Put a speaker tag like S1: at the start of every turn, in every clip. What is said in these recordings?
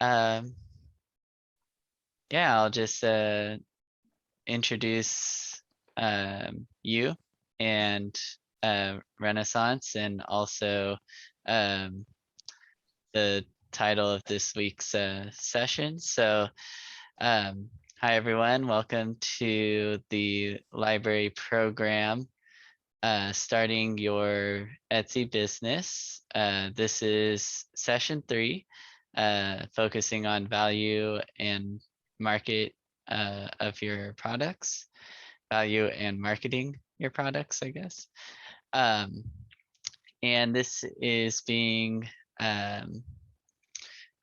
S1: Yeah, I'll just introduce you and Renaissance, and also the title of this week's session. So hi everyone, welcome to the library program, starting your Etsy business. This is session 3, focusing on value and market of your products, value and marketing your products, I guess. And this is being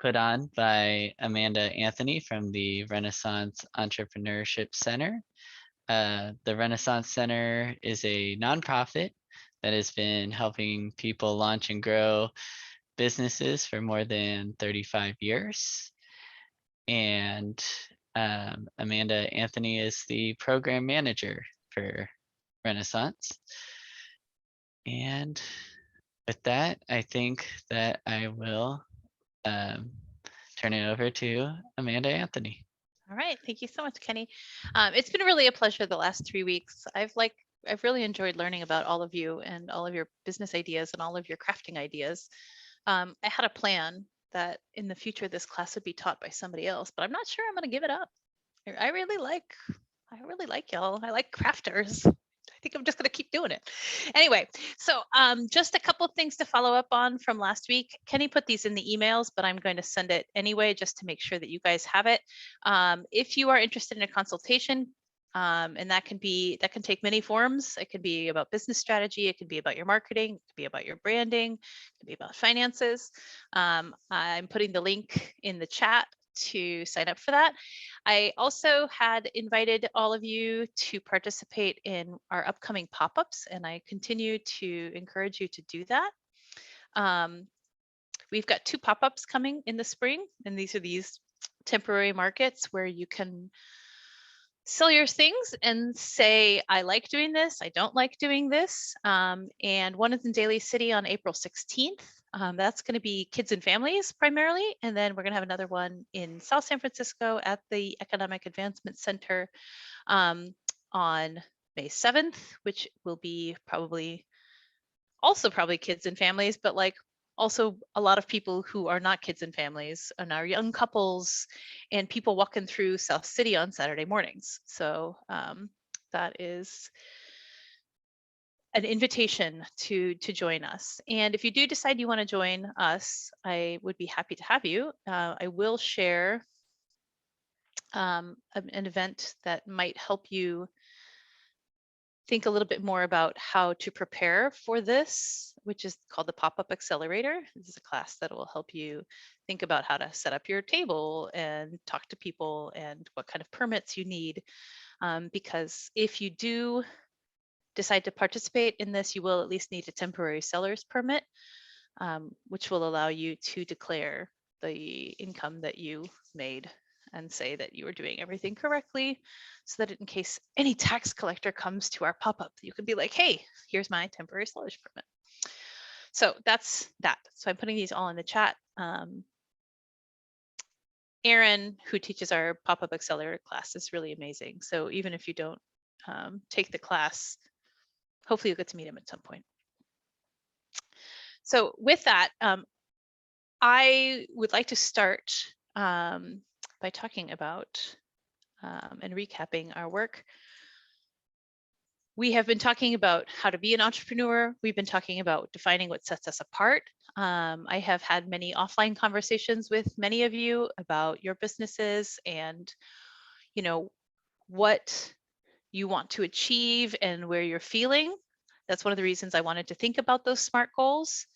S1: put on by Amanda Anthony from the Renaissance Entrepreneurship Center. The Renaissance Center is a nonprofit that has been helping people launch and grow businesses for more than 35 years. And Amanda Anthony is the program manager for Renaissance. And with that, I think that I will turn it over to Amanda Anthony.
S2: All right, thank you so much, Kenny. It's been really a pleasure the last 3 weeks. I've really enjoyed learning about all of you and all of your business ideas and all of your crafting ideas. I had a plan that in the future this class would be taught by somebody else, but I'm not sure I'm going to give it up. I really like y'all. I like crafters. I think I'm just going to keep doing it. Anyway, so just a couple of things to follow up on from last week. Kenny put these in the emails, but I'm going to send it anyway just to make sure that you guys have it. If you are interested in a consultation, and that can take many forms. It can be about business strategy. It can be about your marketing. It can be about your branding. It can be about finances. I'm putting the link in the chat to sign up for that. I also had invited all of you to participate in our upcoming pop-ups, and I continue to encourage you to do that. We've got 2 pop-ups coming in the spring, and these are these temporary markets where you can sell your things and say, I like doing this, I don't like doing this. And one is in Daly City on April 16th. That's going to be kids and families primarily. And then we're going to have another one in South San Francisco at the Economic Advancement Center on May 7th, which will be probably kids and families, but like also a lot of people who are not kids and families and are young couples and people walking through South City on Saturday mornings. So that is an invitation to join us. And if you do decide you want to join us, I would be happy to have you. I will share an event that might help you think a little bit more about how to prepare for this, which is called the Pop-Up Accelerator. This is a class that will help you think about how to set up your table and talk to people and what kind of permits you need. Because if you do decide to participate in this, you will at least need a temporary seller's permit, which will allow you to declare the income that you made and say that you were doing everything correctly, so that in case any tax collector comes to our pop-up, you can be like, hey, here's my temporary seller's permit. So that's that. So I'm putting these all in the chat. Erin, who teaches our Pop-Up Accelerator class, is really amazing. So even if you don't take the class, hopefully you'll get to meet him at some point. So with that, I would like to start by talking about and recapping our work. We have been talking about how to be an entrepreneur. We've been talking about defining what sets us apart. I have had many offline conversations with many of you about your businesses and, you know, what you want to achieve and where you're feeling. That's one of the reasons I wanted to think about those SMART goals.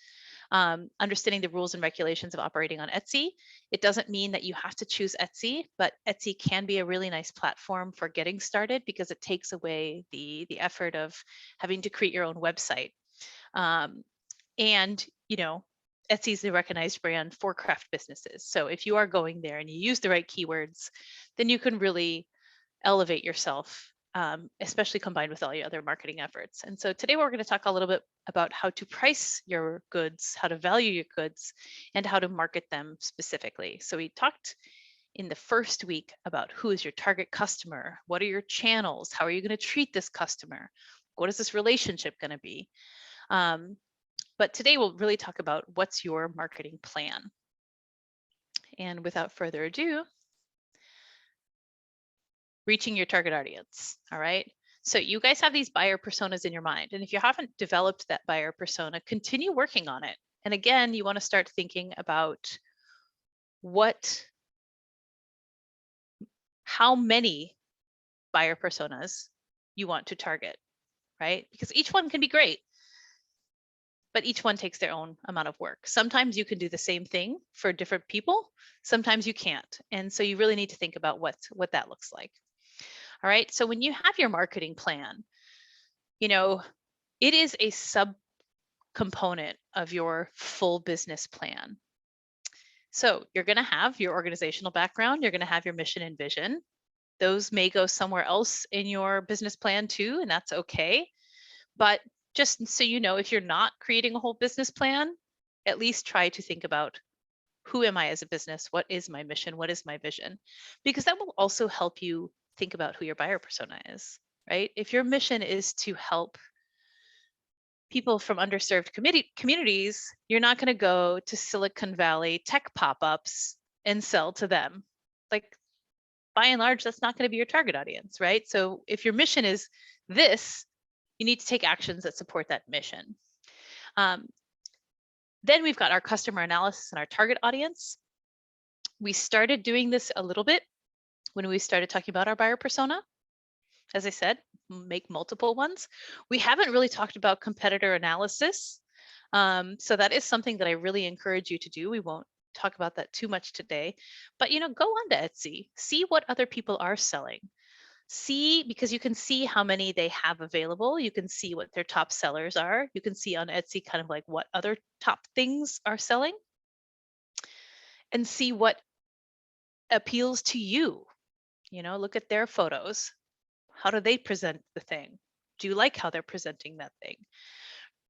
S2: Understanding the rules and regulations of operating on Etsy. It doesn't mean that you have to choose Etsy, but Etsy can be a really nice platform for getting started because it takes away the effort of having to create your own website. And, you know, Etsy is the recognized brand for craft businesses. So if you are going there and you use the right keywords, then you can really elevate yourself especially combined with all your other marketing efforts. And so today we're going to talk a little bit about how to price your goods, how to value your goods, and how to market them specifically. So we talked in the first week about who is your target customer, what are your channels, how are you going to treat this customer, what is this relationship going to be? But today we'll really talk about what's your marketing plan. And without further ado, reaching your target audience. All right. So you guys have these buyer personas in your mind. And if you haven't developed that buyer persona, continue working on it. And again, you want to start thinking about how many buyer personas you want to target, right? Because each one can be great, but each one takes their own amount of work. Sometimes you can do the same thing for different people. Sometimes you can't. And so you really need to think about what that looks like. All right. So when you have your marketing plan, it is a sub-component of your full business plan. So you're going to have your organizational background. You're going to have your mission and vision. Those may go somewhere else in your business plan too, and that's okay. But just so you know, if you're not creating a whole business plan, at least try to think about, who am I as a business? What is my mission? What is my vision? Because that will also help you think about who your buyer persona is, right? If your mission is to help people from underserved communities, you're not going to go to Silicon Valley tech pop-ups and sell to them. Like, by and large, that's not going to be your target audience, right? So if your mission is this, you need to take actions that support that mission. Then we've got our customer analysis and our target audience. We started doing this a little bit when we started talking about our buyer persona. As I said, make multiple ones. We haven't really talked about competitor analysis. So that is something that I really encourage you to do. We won't talk about that too much today, but go on to Etsy, see what other people are selling. Because you can see how many they have available. You can see what their top sellers are. You can see on Etsy kind of like what other top things are selling, and see what appeals to you. Look at their photos. How do they present the thing? Do you like how they're presenting that thing?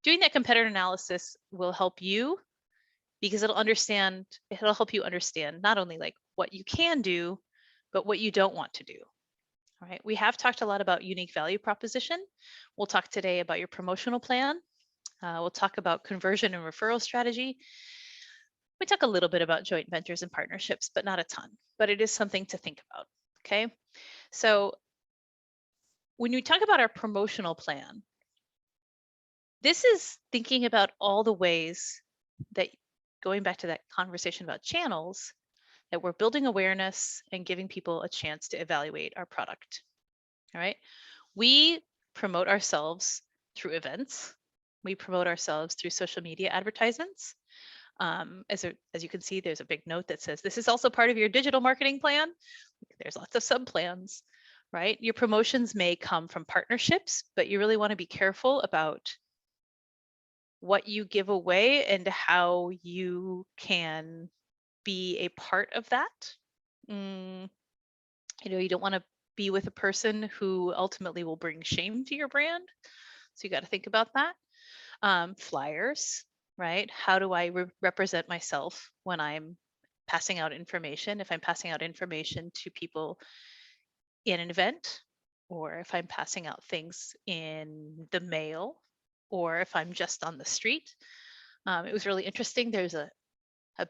S2: Doing that competitor analysis will help you, because it'll help you understand not only like what you can do, but what you don't want to do. All right. We have talked a lot about unique value proposition. We'll talk today about your promotional plan. We'll talk about conversion and referral strategy. We talk a little bit about joint ventures and partnerships, but not a ton, but it is something to think about. Okay. So when we talk about our promotional plan, this is thinking about all the ways that, going back to that conversation about channels, that we're building awareness and giving people a chance to evaluate our product. All right. We promote ourselves through events. We promote ourselves through social media advertisements. As you can see, there's a big note that says, this is also part of your digital marketing plan. There's lots of sub-plans, right? Your promotions may come from partnerships, but you really want to be careful about what you give away and how you can be a part of that. You don't want to be with a person who ultimately will bring shame to your brand. So you got to think about that. Flyers, right? How do I represent myself when I'm passing out information? If I'm passing out information to people in an event, or if I'm passing out things in the mail, or if I'm just on the street. It was really interesting. There's a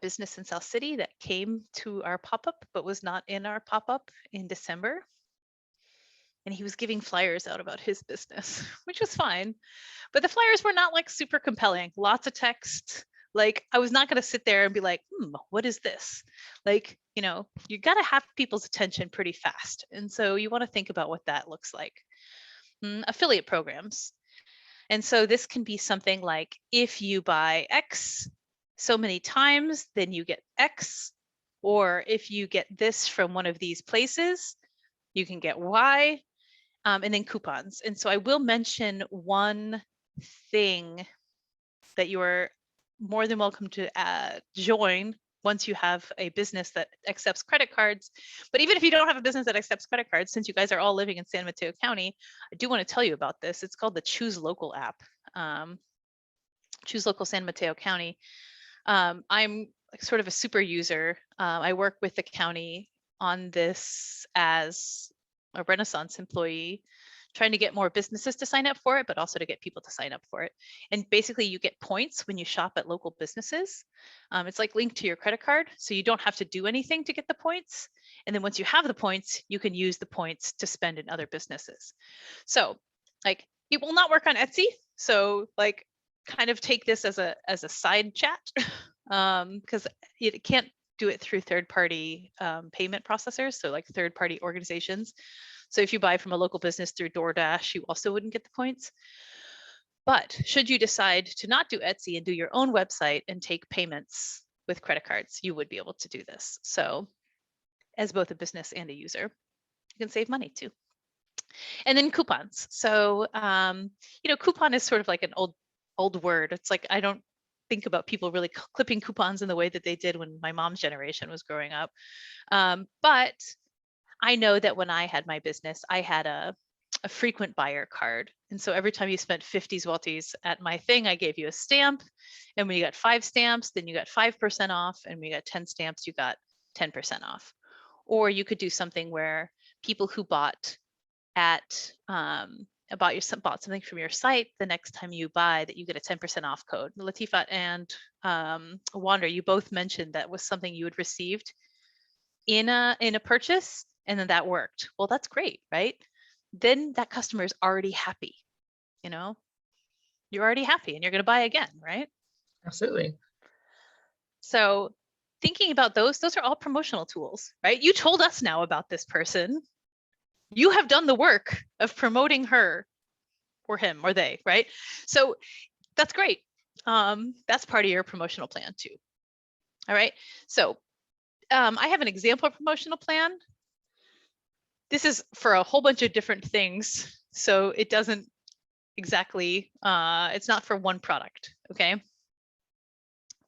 S2: business in South City that came to our pop-up, but was not in our pop-up in December. And he was giving flyers out about his business, which was fine. But the flyers were not like super compelling. Lots of text. Like, I was not going to sit there and be like, what is this? Like, you got to have people's attention pretty fast. And so you want to think about what that looks like. Affiliate programs. And so this can be something like, if you buy X so many times, then you get X. Or if you get this from one of these places, you can get Y. And then coupons. And so I will mention one thing that you are more than welcome to join once you have a business that accepts credit cards. But even if you don't have a business that accepts credit cards, since you guys are all living in San Mateo County, I do want to tell you about this. It's called the Choose Local app. Choose Local San Mateo County. I'm like sort of a super user. I work with the county on this as a Renaissance employee, trying to get more businesses to sign up for it, but also to get people to sign up for it. And basically you get points when you shop at local businesses. It's like linked to your credit card, so you don't have to do anything to get the points. And then once you have the points, you can use the points to spend in other businesses. So like it will not work on Etsy. So like kind of take this as a side chat because it can't do it through third-party payment processors, so like third-party organizations. So if you buy from a local business through DoorDash, you also wouldn't get the points. But should you decide to not do Etsy and do your own website and take payments with credit cards, you would be able to do this. So as both a business and a user, you can save money too. And then coupons. So, coupon is sort of like an old word. It's like, I don't think about people really clipping coupons in the way that they did when my mom's generation was growing up. But I know that when I had my business, I had a frequent buyer card. And so every time you spent 50 zlotys at my thing, I gave you a stamp. And when you got 5 stamps, then you got 5% off. And when you got 10 stamps, you got 10% off. Or you could do something where people who bought bought something from your site, the next time you buy, that you get a 10% off code. Latifa and Wander, you both mentioned that was something you had received in a purchase, and then that worked. Well, that's great, right? Then that customer is already happy. You're already happy and you're going to buy again, right?
S3: Absolutely.
S2: So thinking about those are all promotional tools, right? You told us now about this person. You have done the work of promoting her or him or they, right? So that's great. That's part of your promotional plan too. All right. So I have an example of promotional plan. This is for a whole bunch of different things. So it doesn't exactly, it's not for one product, okay?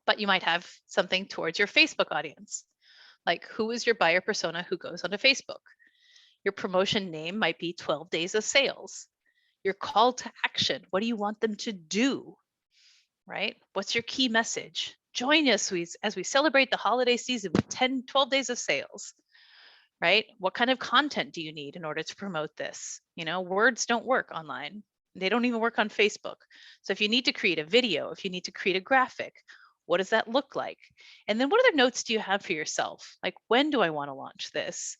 S2: But you might have something towards your Facebook audience. Like, who is your buyer persona who goes onto Facebook? Your promotion name might be 12 days of sales. Your call to action, what do you want them to do, right? What's your key message? Join us as we celebrate the holiday season with 12 days of sales, right? What kind of content do you need in order to promote this? Words don't work online. They don't even work on Facebook. So if you need to create a video, if you need to create a graphic, what does that look like? And then what other notes do you have for yourself? Like, when do I want to launch this?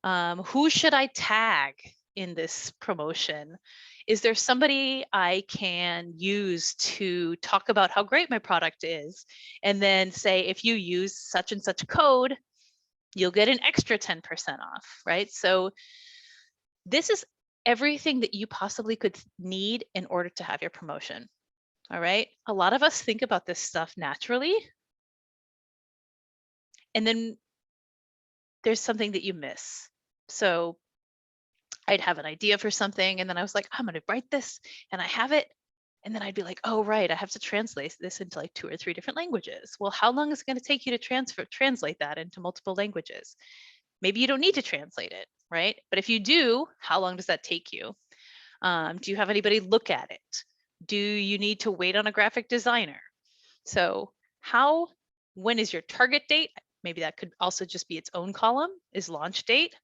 S2: Who should I tag in this promotion? Is there somebody I can use to talk about how great my product is? And then say, if you use such and such code, you'll get an extra 10% off, right? So this is everything that you possibly could need in order to have your promotion. All right. A lot of us think about this stuff naturally. And then there's something that you miss. So I'd have an idea for something, and then I was like, I'm going to write this, and I have it. And then I'd be like, oh, right, I have to translate this into like 2 or 3 different languages. Well, how long is it going to take you to translate that into multiple languages? Maybe you don't need to translate it, right? But if you do, how long does that take you? Do you have anybody look at it? Do you need to wait on a graphic designer? So when is your target date? Maybe that could also just be its own column, is launch date.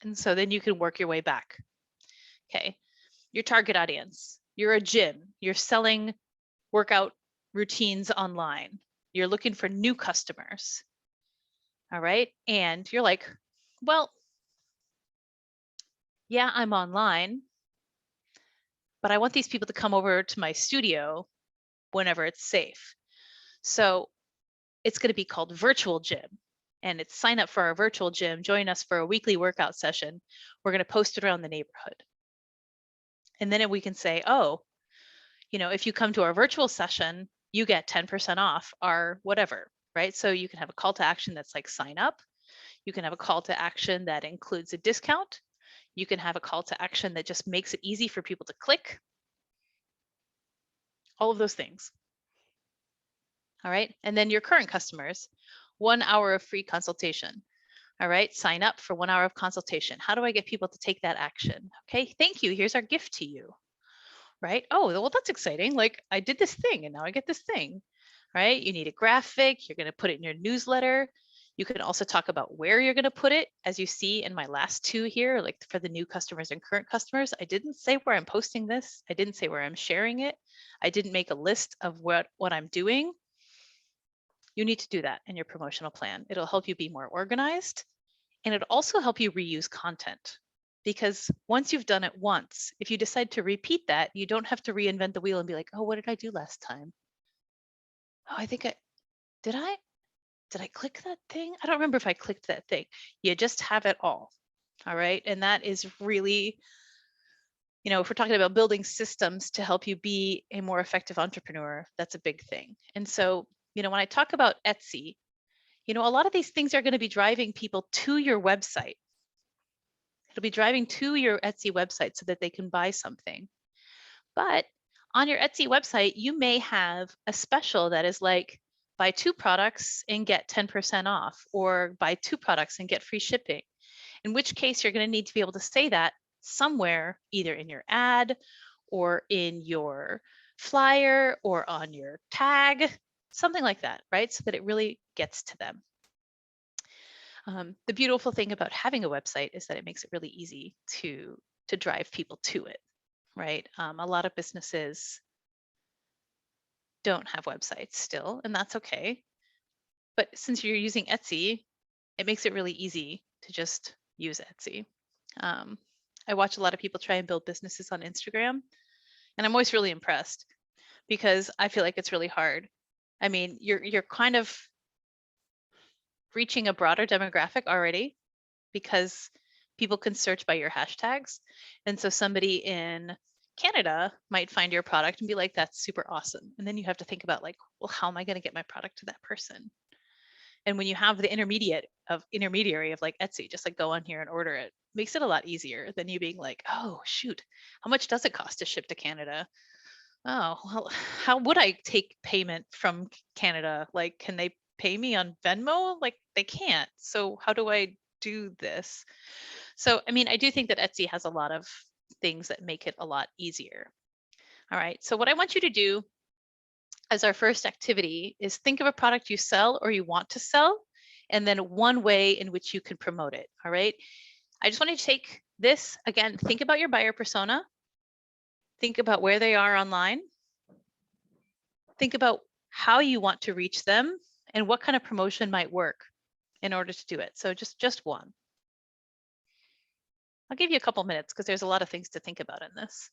S2: And so then you can work your way back. Okay, your target audience. You're a gym. You're selling workout routines online. You're looking for new customers. All right. And you're like, well, yeah, I'm online, but I want these people to come over to my studio whenever it's safe. So it's going to be called virtual gym. And it's sign up for our virtual gym, join us for a weekly workout session. We're going to post it around the neighborhood. And then we can say, oh, if you come to our virtual session, you get 10% off our whatever, right? So you can have a call to action that's like sign up. You can have a call to action that includes a discount. You can have a call to action that just makes it easy for people to click. All of those things. All right. And then your current customers. 1 hour of free consultation. All right, sign up for 1 hour of consultation. How do I get people to take that action? Okay, thank you. Here's our gift to you. Right? Oh, well, that's exciting. Like I did this thing and now I get this thing. Right? You need a graphic. You're going to put it in your newsletter. You can also talk about where you're going to put it. As you see in my last two here, like for the new customers and current customers, I didn't say where I'm posting this. I didn't say where I'm sharing it. I didn't make a list of what I'm doing. You need to do that in your promotional plan. It'll help you be more organized, and it'll also help you reuse content. Because once you've done it once, if you decide to repeat that, you don't have to reinvent the wheel and be like, oh, what did I do last time? Oh, I think did I click that thing? I don't remember if I clicked that thing. You just have it all. All right. And that is really, if we're talking about building systems to help you be a more effective entrepreneur, that's a big thing. And so, when I talk about Etsy, a lot of these things are going to be driving people to your website. It'll be driving to your Etsy website so that they can buy something. But on your Etsy website, you may have a special that is like buy 2 products and get 10% off, or buy 2 products and get free shipping. In which case, you're going to need to be able to say that somewhere, either in your ad or in your flyer or on your tag, something like that, right? So that it really gets to them. The beautiful thing about having a website is that it makes it really easy to drive people to it, right? A lot of businesses don't have websites still, and that's okay. But since you're using Etsy, it makes it really easy to just use Etsy. I watch a lot of people try and build businesses on Instagram, and I'm always really impressed because I feel like it's really hard. I mean, you're kind of reaching a broader demographic already because people can search by your hashtags. And so somebody in Canada might find your product and be like, that's super awesome. And then you have to think about like, well, how am I going to get my product to that person? And when you have the intermediary of like Etsy, just like go on here and order it, makes it a lot easier than you being like, oh shoot, how much does it cost to ship to Canada? Oh, well, how would I take payment from Canada? Like, can they pay me on Venmo? Like they can't. So how do I do this? So, I mean, I do think that Etsy has a lot of things that make it a lot easier. All right. So what I want you to do as our first activity is think of a product you sell or you want to sell, and then one way in which you can promote it. All right. I just want you to take this again, think about your buyer persona, think about where they are online, think about how you want to reach them and what kind of promotion might work in order to do it. So just one. I'll give you a couple minutes because there's a lot of things to think about in this.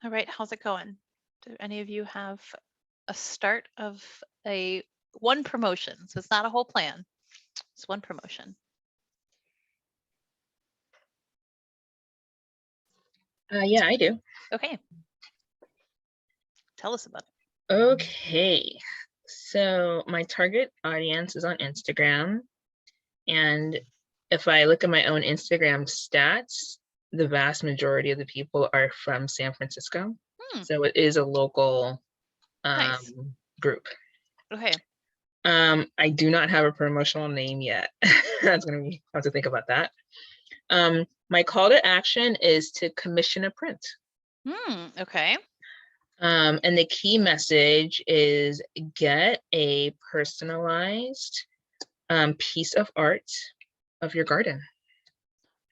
S2: All right, how's it going? Do any of you have a start of one promotion? So it's not a whole plan. It's one promotion.
S3: Yeah, I do.
S2: Okay. Tell us about it.
S3: Okay, so my target audience is on Instagram, and if I look at my own Instagram stats, the vast majority of the people are from San Francisco. So it is a local
S2: Nice.
S3: group.
S2: Okay.
S3: I do not have a promotional name yet. That's gonna be, I have to think about that. My call to action is to commission a print.
S2: Okay.
S3: And the key message is get a personalized piece of art of your garden.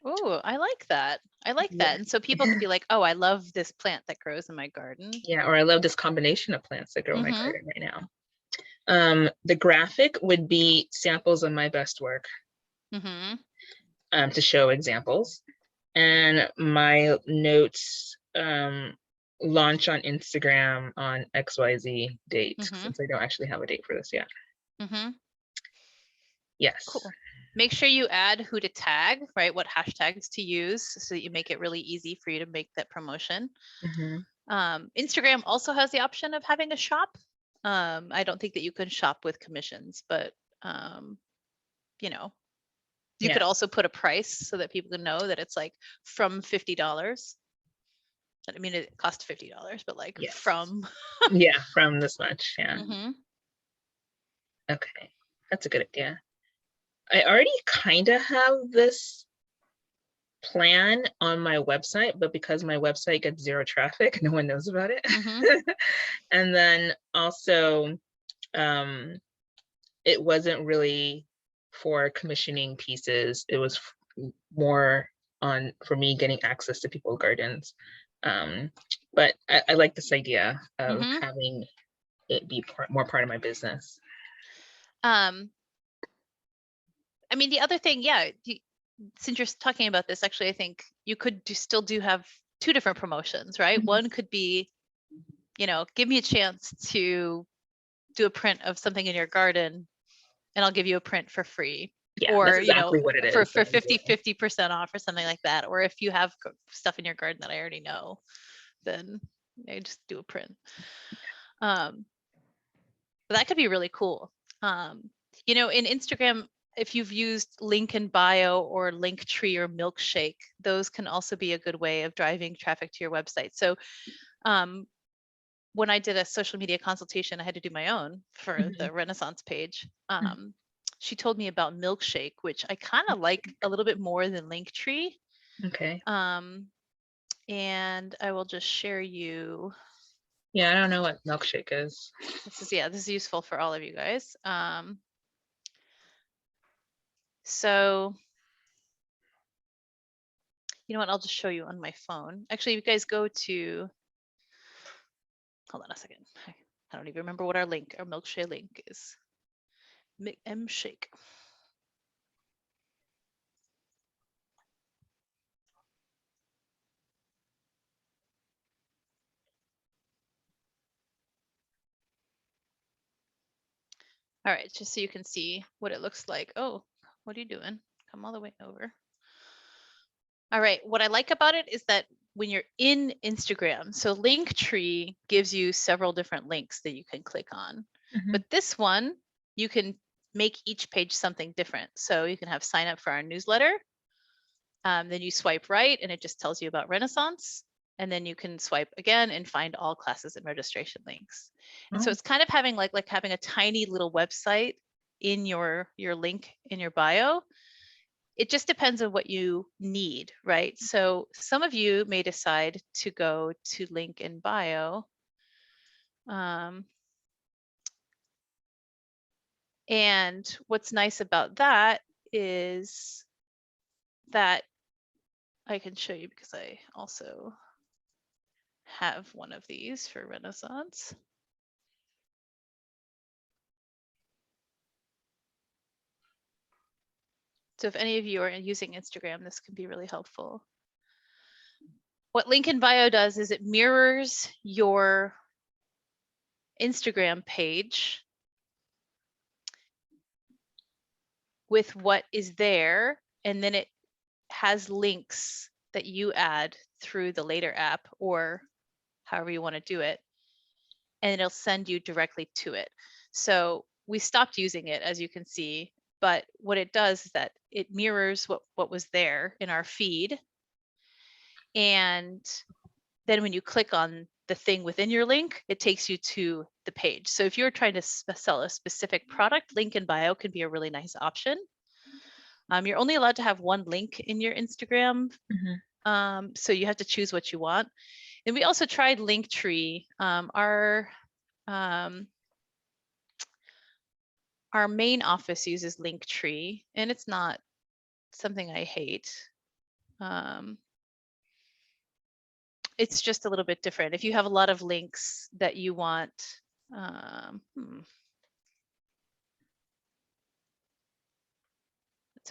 S2: Oh, I like that. I like
S3: Yeah.
S2: that. And so people can be like, oh, I love this plant that grows in my garden.
S3: Yeah, or I love this combination of plants that grow in my
S2: Mhm.
S3: garden right now. The graphic would be samples of my best work
S2: Mhm.
S3: to show examples. And my notes launch on Instagram on XYZ date, since I don't actually have a date for this yet.
S2: Mhm.
S3: Yes.
S2: Cool. Make sure you add who to tag, right? What hashtags to use so that you make it really easy for you to make that promotion.
S3: Mhm.
S2: Instagram also has the option of having a shop. I don't think that you can shop with commissions, but you know, you could
S3: Yeah.
S2: also put a price so that people can know that it's like from $50. I mean, it costs $50, but like
S3: Yes.
S2: from.
S3: Yeah, from this much. Yeah.
S2: Mhm.
S3: Okay, that's a good idea. I already kind of have this plan on my website, but because my website gets zero traffic, no one knows about it.
S2: Mhm.
S3: And then also, it wasn't really for commissioning pieces. It was more on for me getting access to people's gardens. But I like this idea of
S2: Mhm.
S3: having it be more part of my business.
S2: I mean, the other thing, yeah, since you're talking about this, actually, I think you could still have two different promotions, right?
S3: Mhm.
S2: One could be, give me a chance to do a print of something in your garden and I'll give you a print for free.
S3: Yeah,
S2: Or,
S3: that's exactly what it
S2: for
S3: is.
S2: 50% off or something like that. Or if you have stuff in your garden that I already know, then I just do a print. But that could be really cool. In Instagram, if you've used link in bio or Linktree or Milkshake, those can also be a good way of driving traffic to your website. So when I did a social media consultation, I had to do my own for the Renaissance page. She told me about Milkshake, which I kind of like a little bit more than Linktree.
S3: Okay.
S2: And I will just share you.
S3: Yeah, I don't know what Milkshake is.
S2: This is useful for all of you guys. So you know what? I'll just show you on my phone. Actually, you guys go to, hold on a second. I don't even remember what our Milkshake link is. Shake. All right, just so you can see what it looks like. Oh, what are you doing? Come all the way over. All right, what I like about it is that when you're in Instagram, so Linktree gives you several different links that you can click on. But this one, you can make each page something different. So you can have sign up for our newsletter. Then you swipe right and it just tells you about Renaissance. And then you can swipe again and find all classes and registration links. And so it's kind of having like having a tiny little website in your link in your bio. It just depends on what you need, right? So some of you may decide to go to link in bio. And what's nice about that is that I can show you because I also have one of these for Renaissance. So if any of you are using Instagram, this can be really helpful. What link in bio does is it mirrors your Instagram page with what is there, and then it has links that you add through the Later app or however you want to do it, and it'll send you directly to it. So we stopped using it, as you can see, but what it does is that it mirrors what was there in our feed, and then when you click on the thing within your link, it takes you to the page. So if you're trying to sell a specific product, link in bio can be a really nice option. You're only allowed to have one link in your Instagram, so you have to choose what you want. And we also tried Linktree. Our main office uses Linktree, and it's not something I hate. It's just a little bit different. If you have a lot of links that you want, let's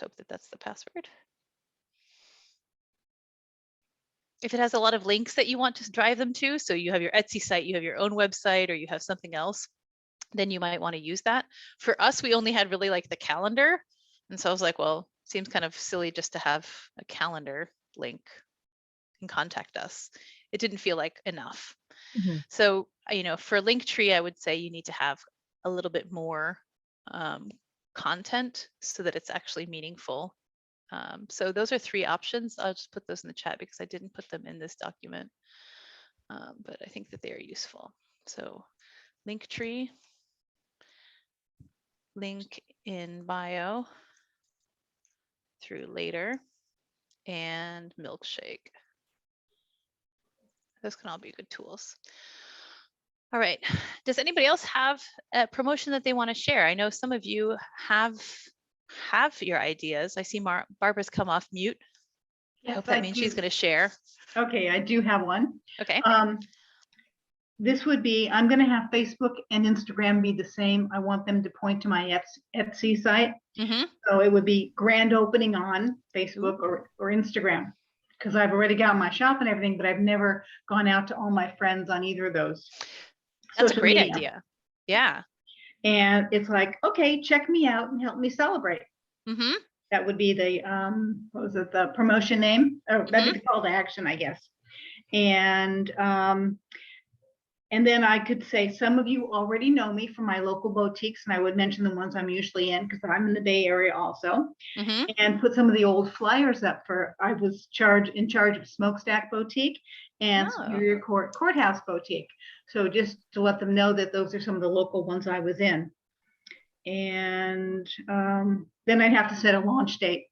S2: hope that that's the password. If it has a lot of links that you want to drive them to, so you have your Etsy site, you have your own website, or you have something else, then you might want to use that. For us, we only had really like the calendar. And so I was like, well, seems kind of silly just to have a calendar link and contact us. It didn't feel like enough. So, for Linktree, I would say you need to have a little bit more content so that it's actually meaningful. So those are 3 options. I'll just put those in the chat because I didn't put them in this document, but I think that they are useful. So Linktree, link in bio through Later, and Milkshake. Those can all be good tools. All right. Does anybody else have a promotion that they want to share? I know some of you have your ideas. I see Barbara's come off mute.
S4: Yes,
S2: I hope that means she's going to share.
S4: Okay, I do have one.
S2: Okay.
S4: This would be, I'm going to have Facebook and Instagram be the same. I want them to point to my Etsy site. So it would be grand opening on Facebook or Instagram, because I've already got my shop and everything, but I've never gone out to all my friends on either of those.
S2: That's a great idea. Yeah.
S4: And it's like, okay, check me out and help me celebrate. That would be the, what was it, the promotion name? Oh, that'd be the call to action, I guess. And then I could say, some of you already know me from my local boutiques, and I would mention the ones I'm usually in because I'm in the Bay Area also, and put some of the old flyers up for, I was in charge of Smokestack Boutique and Superior Court Courthouse Boutique. So just to let them know that those are some of the local ones I was in. And then I'd have to set a launch date.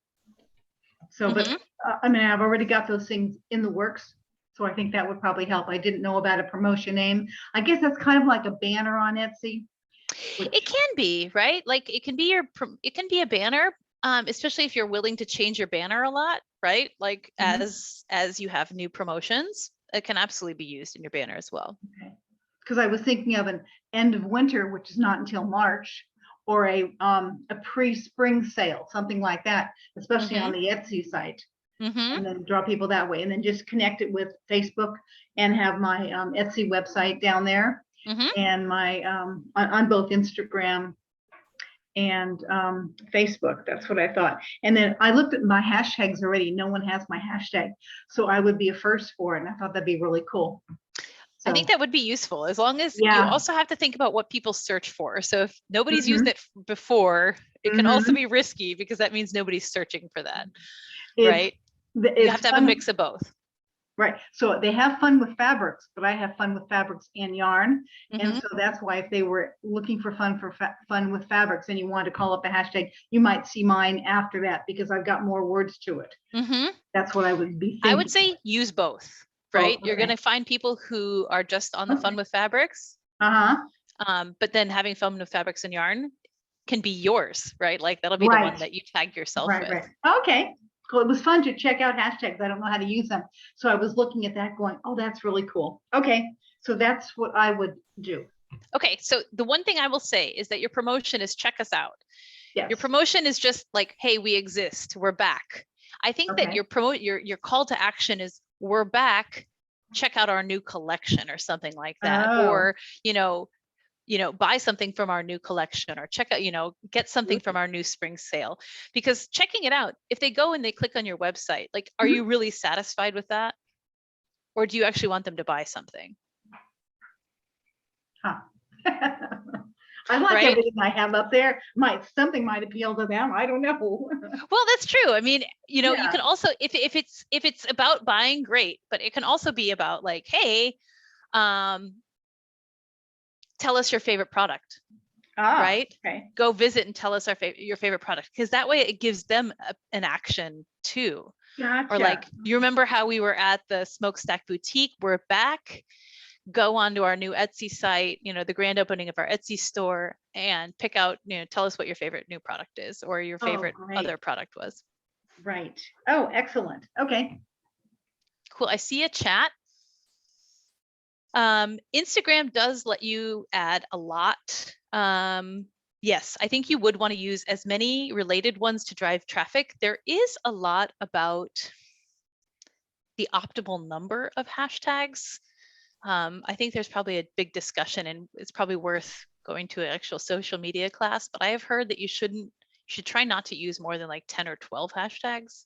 S4: So, but I mean, I've already got those things in the works. So I think that would probably help. I didn't know about a promotion name. I guess that's kind of like a banner on Etsy.
S2: It can be, right? Like it can be a banner, especially if you're willing to change your banner a lot, right? Like as you have new promotions, it can absolutely be used in your banner as well.
S4: Okay. Because I was thinking of an end of winter, which is not until March, or a pre-spring sale, something like that, especially on the Etsy site. And then draw people that way, and then just connect it with Facebook and have my Etsy website down there, and my on both Instagram and Facebook. That's what I thought. And then I looked at my hashtags already. No one has my hashtag, so I would be a first for it, and I thought that'd be really cool. So,
S2: I think that would be useful, as long as you also have to think about what people search for. So if nobody's used it before, it can also be risky because that means nobody's searching for that, right? You have to have a mix of both.
S4: Right. So they have fun with fabrics, but I have fun with fabrics and yarn. And so that's why if they were looking for fun with fabrics and you want to call up the hashtag, you might see mine after that because I've got more words to it. That's what I would be thinking.
S2: I would say use both, right? You're going to find people who are just on the fun with fabrics. But then having fun with fabrics and yarn can be yours, right? Like that'll be the one that you tag yourself with.
S4: Okay. Cool. It was fun to check out hashtags. I don't know how to use them. So I was looking at that going, oh, that's really cool. Okay. So that's what I would do.
S2: Okay. So the one thing I will say is that your promotion is check us out.
S4: Yes.
S2: Your promotion is just like, hey, we exist. We're back. I think that your call to action is we're back, check out our new collection or something like that.
S4: Oh.
S2: Or, buy something from our new collection, or check out, get something from our new spring sale. Because checking it out, if they go and they click on your website, like, are you really satisfied with that? Or do you actually want them to buy something?
S4: Huh. I like
S2: Right?
S4: everything I have up there. Something might appeal to them. I don't know.
S2: Well, that's true. I mean, you
S4: Yeah.
S2: can also, if it's about buying, great, but it can also be about like, hey, tell us your favorite product, right?
S4: Okay.
S2: Go visit and tell us your favorite product, because that way it gives them an action too.
S4: Gotcha.
S2: Or like, you remember how we were at the Smokestack Boutique? We're back. Go onto our new Etsy site, the grand opening of our Etsy store, and pick out, tell us what your favorite new product is, or your favorite other product was.
S4: Right. Oh, excellent. Okay.
S2: Cool. I see a chat. Instagram does let you add a lot. Yes, I think you would want to use as many related ones to drive traffic. There is a lot about the optimal number of hashtags. I think there's probably a big discussion, and it's probably worth going to an actual social media class, but I have heard that you should try not to use more than like 10 or 12 hashtags.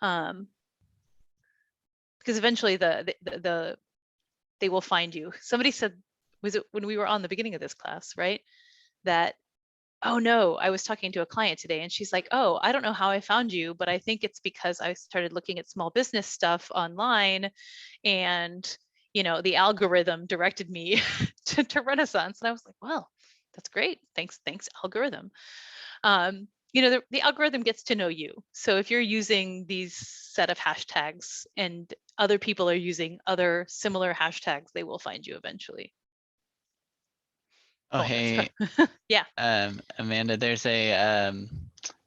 S2: Because eventually they will find you. Somebody said, was it when we were on the beginning of this class, right? That, oh no, I was talking to a client today and she's like, oh, I don't know how I found you, but I think it's because I started looking at small business stuff online, and the algorithm directed me to Renaissance. And I was like, well, that's great. Thanks, algorithm. The algorithm gets to know you. So if you're using these set of hashtags and other people are using other similar hashtags, they will find you eventually.
S1: Oh, hey,
S2: yeah.
S1: Amanda, there's a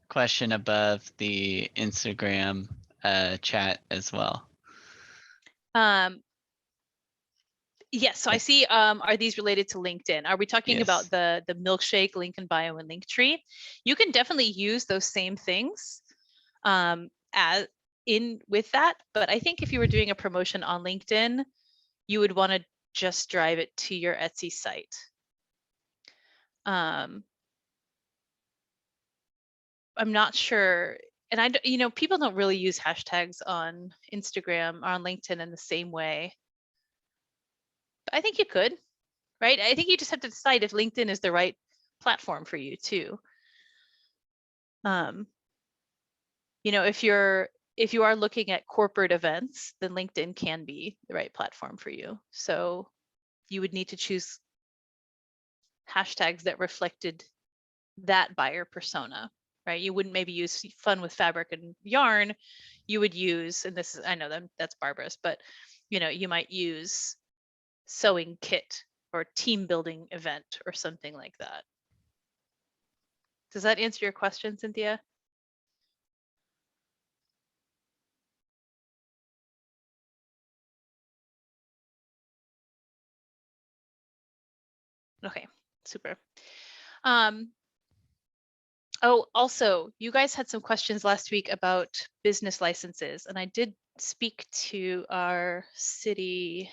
S1: question above the Instagram chat as well.
S2: Yes, so I see, are these related to LinkedIn? Are we talking about the milkshake, link in bio, and Linktree? You can definitely use those same things as in with that, but I think if you were doing a promotion on LinkedIn, you would want to just drive it to your Etsy site. I'm not sure, and people don't really use hashtags on Instagram or on LinkedIn in the same way. But I think you could, right? I think you just have to decide if LinkedIn is the right platform for you too. If you are looking at corporate events, then LinkedIn can be the right platform for you. So you would need to choose hashtags that reflected that buyer persona, right? You wouldn't maybe use fun with fabric and yarn. You would use, and this is, I know that's Barbara's, but you might use sewing kit or team building event or something like that. Does that answer your question, Cynthia? Okay, super. Oh, also, you guys had some questions last week about business licenses, and I did speak to our city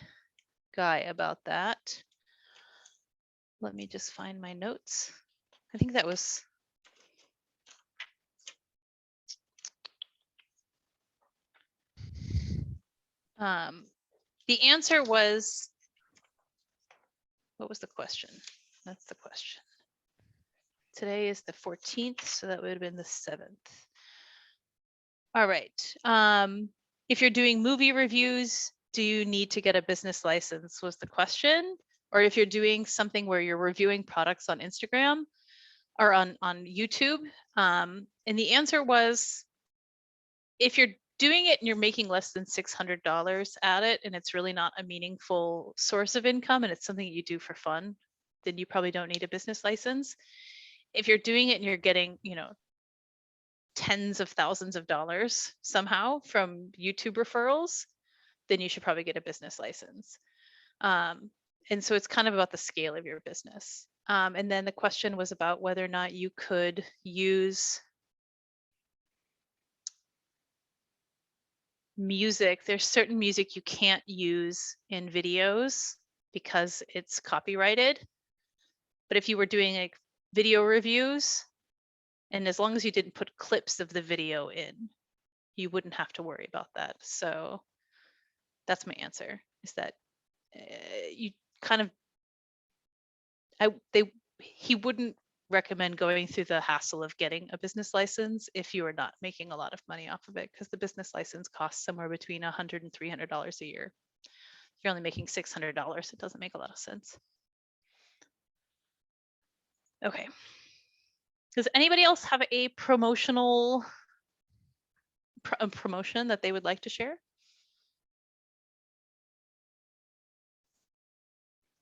S2: guy about that. Let me just find my notes. I think that was the answer was, what was the question? That's the question. Today is the 14th, so that would have been the 7th. All right. If you're doing movie reviews, do you need to get a business license, was the question? Or if you're doing something where you're reviewing products on Instagram or on YouTube, and the answer was, if you're doing it and you're making less than $600 at it, and it's really not a meaningful source of income, and it's something you do for fun, then you probably don't need a business license. If you're doing it and you're getting, tens of thousands of dollars somehow from YouTube referrals, then you should probably get a business license. And so it's kind of about the scale of your business. And then the question was about whether or not you could use music, there's certain music you can't use in videos because it's copyrighted. But if you were doing like video reviews, and as long as you didn't put clips of the video in, you wouldn't have to worry about that. So that's my answer, is that you kind of, he wouldn't recommend going through the hassle of getting a business license if you are not making a lot of money off of it, because the business license costs somewhere between $100 and $300 a year. If you're only making $600, it doesn't make a lot of sense. Okay. Does anybody else have a promotional promotion that they would like to share?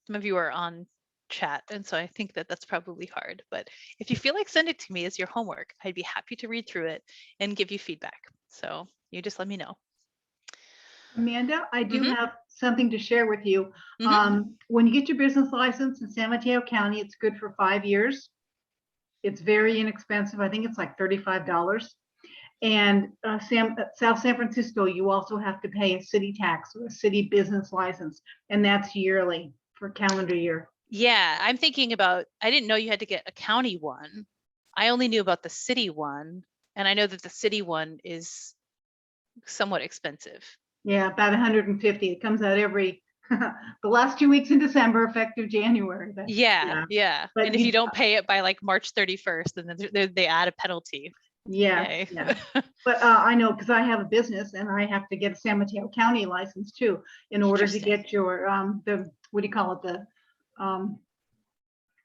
S2: Some of you are on chat, and so I think that that's probably hard, but if you feel like send it to me as your homework, I'd be happy to read through it and give you feedback. So you just let me know.
S4: Amanda, I do have something to share with you.
S2: Mhm.
S4: When you get your business license in San Mateo County, it's good for 5 years. It's very inexpensive. I think it's like $35. And South San Francisco, you also have to pay a city tax or a city business license, and that's yearly for calendar year.
S2: Yeah, I'm thinking about, I didn't know you had to get a county one. I only knew about the city one, and I know that the city one is somewhat expensive.
S4: Yeah, about 150. It comes out every the last 2 weeks in December, effective January.
S2: Yeah.
S4: But
S2: and if you don't pay it by like March 31st, then they add a penalty.
S4: Yeah. But I know, because I have a business and I have to get a San Mateo County license too, in order to get your the, what do you call it,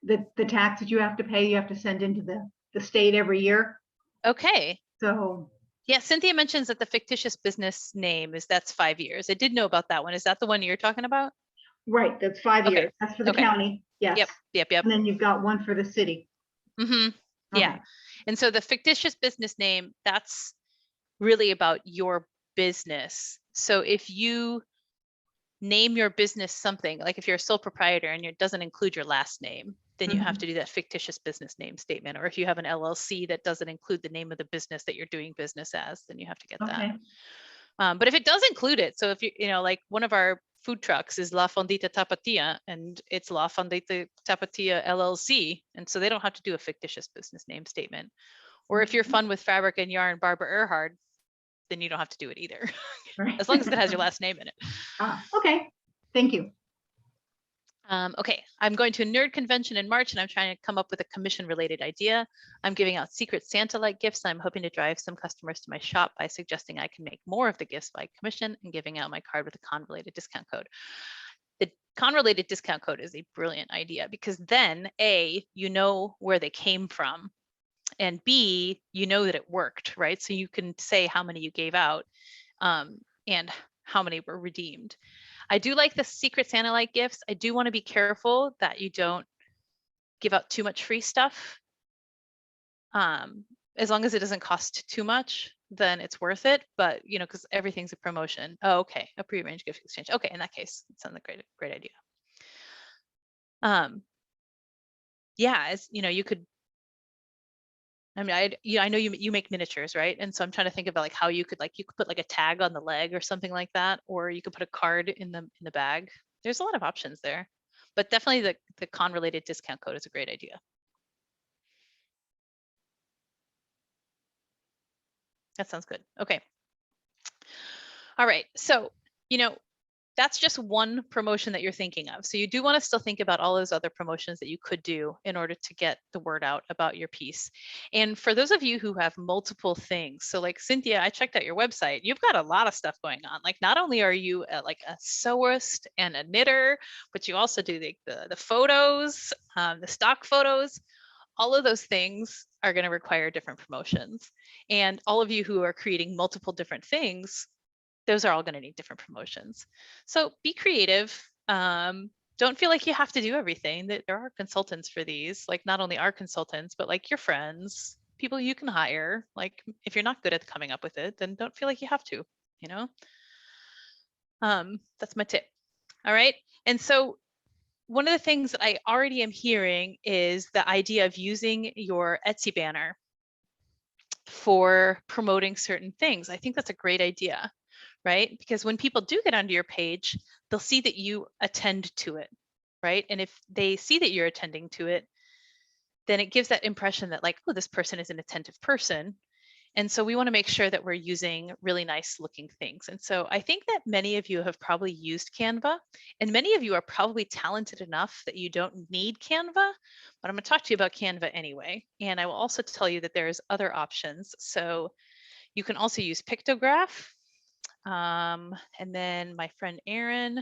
S4: the tax that you have to pay, you have to send into the state every year.
S2: Okay.
S4: So
S2: yeah, Cynthia mentions that the fictitious business name that's 5 years. I did know about that one. Is that the one you're talking about?
S4: Right, that's 5 years. That's for the county. Yes.
S2: Yep.
S4: And then you've got one for the city.
S2: Yeah. And so the fictitious business name, that's really about your business. So if you name your business something, like if you're a sole proprietor and it doesn't include your last name, then you have to do that fictitious business name statement. Or if you have an LLC that doesn't include the name of the business that you're doing business as, then you have to get that. But if it does include it, so if you know, like one of our food trucks is La Fondita Tapatia, and it's La Fondita Tapatia LLC, and so they don't have to do a fictitious business name statement. Or if you're Fun with Fabric and Yarn Barbara Earhart, then you don't have to do it either, as long as it has your last name in it.
S4: Okay, thank you.
S2: Okay, I'm going to a nerd convention in March and I'm trying to come up with a commission related idea. I'm giving out secret Santa-like gifts. I'm hoping to drive some customers to my shop by suggesting I can make more of the gifts by commission and giving out my card with a con-related discount code. The con-related discount code is a brilliant idea, because then A, you know where they came from, and B, you know that it worked, right? So you can say how many you gave out and how many were redeemed. I do like the secret Santa-like gifts. I do want to be careful that you don't give out too much free stuff. As long as it doesn't cost too much, then it's worth it. But you know, because everything's a promotion. Oh, okay, a prearranged gift exchange. Okay, in that case, it sounds like a great idea. Yeah, as you know, you could. I mean, I know you make miniatures, right? And so I'm trying to think about like how you could put like a tag on the leg or something like that, or you could put a card in the bag. There's a lot of options there, but definitely the con-related discount code is a great idea. That sounds good. Okay. All right. So, you know, that's just one promotion that you're thinking of. So you do want to still think about all those other promotions that you could do in order to get the word out about your piece. And for those of you who have multiple things, so like Cynthia, I checked out your website. You've got a lot of stuff going on. Like not only are you like a sewist and a knitter, but you also do the photos, the stock photos. All of those things are going to require different promotions. And all of you who are creating multiple different things, those are all going to need different promotions. So be creative. Don't feel like you have to do everything. That there are consultants for these, like not only our consultants, but like your friends, people you can hire. Like if you're not good at coming up with it, then don't feel like you have to, you know? That's my tip. All right. And so one of the things that I already am hearing is the idea of using your Etsy banner for promoting certain things. I think that's a great idea. right? Because when people do get onto your page, they'll see that you attend to it, right? And if they see that you're attending to it, then it gives that impression that like, oh, this person is an attentive person. And so we want to make sure that we're using really nice looking things. And so I think that many of you have probably used Canva, and many of you are probably talented enough that you don't need Canva, but I'm going to talk to you about Canva anyway. And I will also tell you that there's other options. So you can also use Pictograph. And then my friend Aaron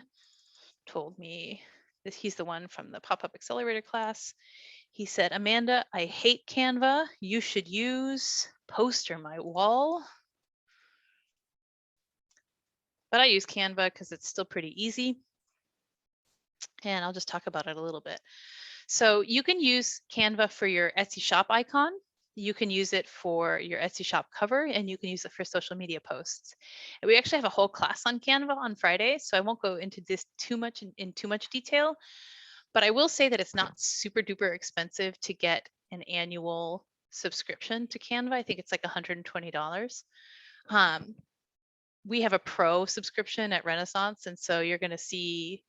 S2: told me that he's the one from the Pop-Up Accelerator class. He said, Amanda, I hate Canva. You should use Poster My Wall. But I use Canva because it's still pretty easy. And I'll just talk about it a little bit. So you can use Canva for your Etsy shop icon. You can use it for your Etsy shop cover, and you can use it for social media posts. And we actually have a whole class on Canva on Friday, so I won't go into this too much in too much detail. But I will say that it's not super duper expensive to get an annual subscription to Canva. I think it's like $120. We have a pro subscription at Renaissance, and so you're going to see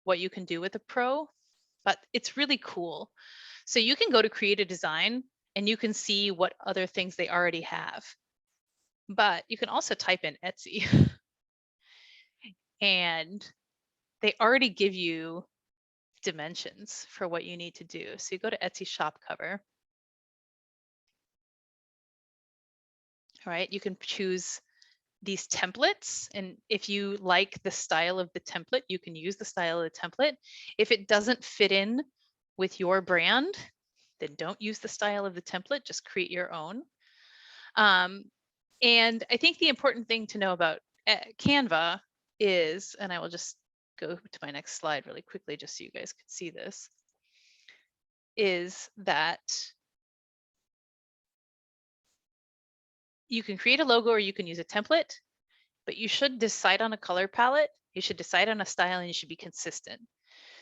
S2: what you can do with a pro, but it's really cool. So you can go to create a design and you can see what other things they already have. But you can also type in Etsy and they already give you dimensions for what you need to do. So you go to Etsy shop cover. All right, you can choose these templates, and if you like the style of the template, you can use the style of the template. If it doesn't fit in with your brand, then don't use the style of the template, just create your own. And I think the important thing to know about Canva is, and I will just go to my next slide really quickly just so you guys can see this, is that you can create a logo or you can use a template, but you should decide on a color palette, you should decide on a style, and you should be consistent.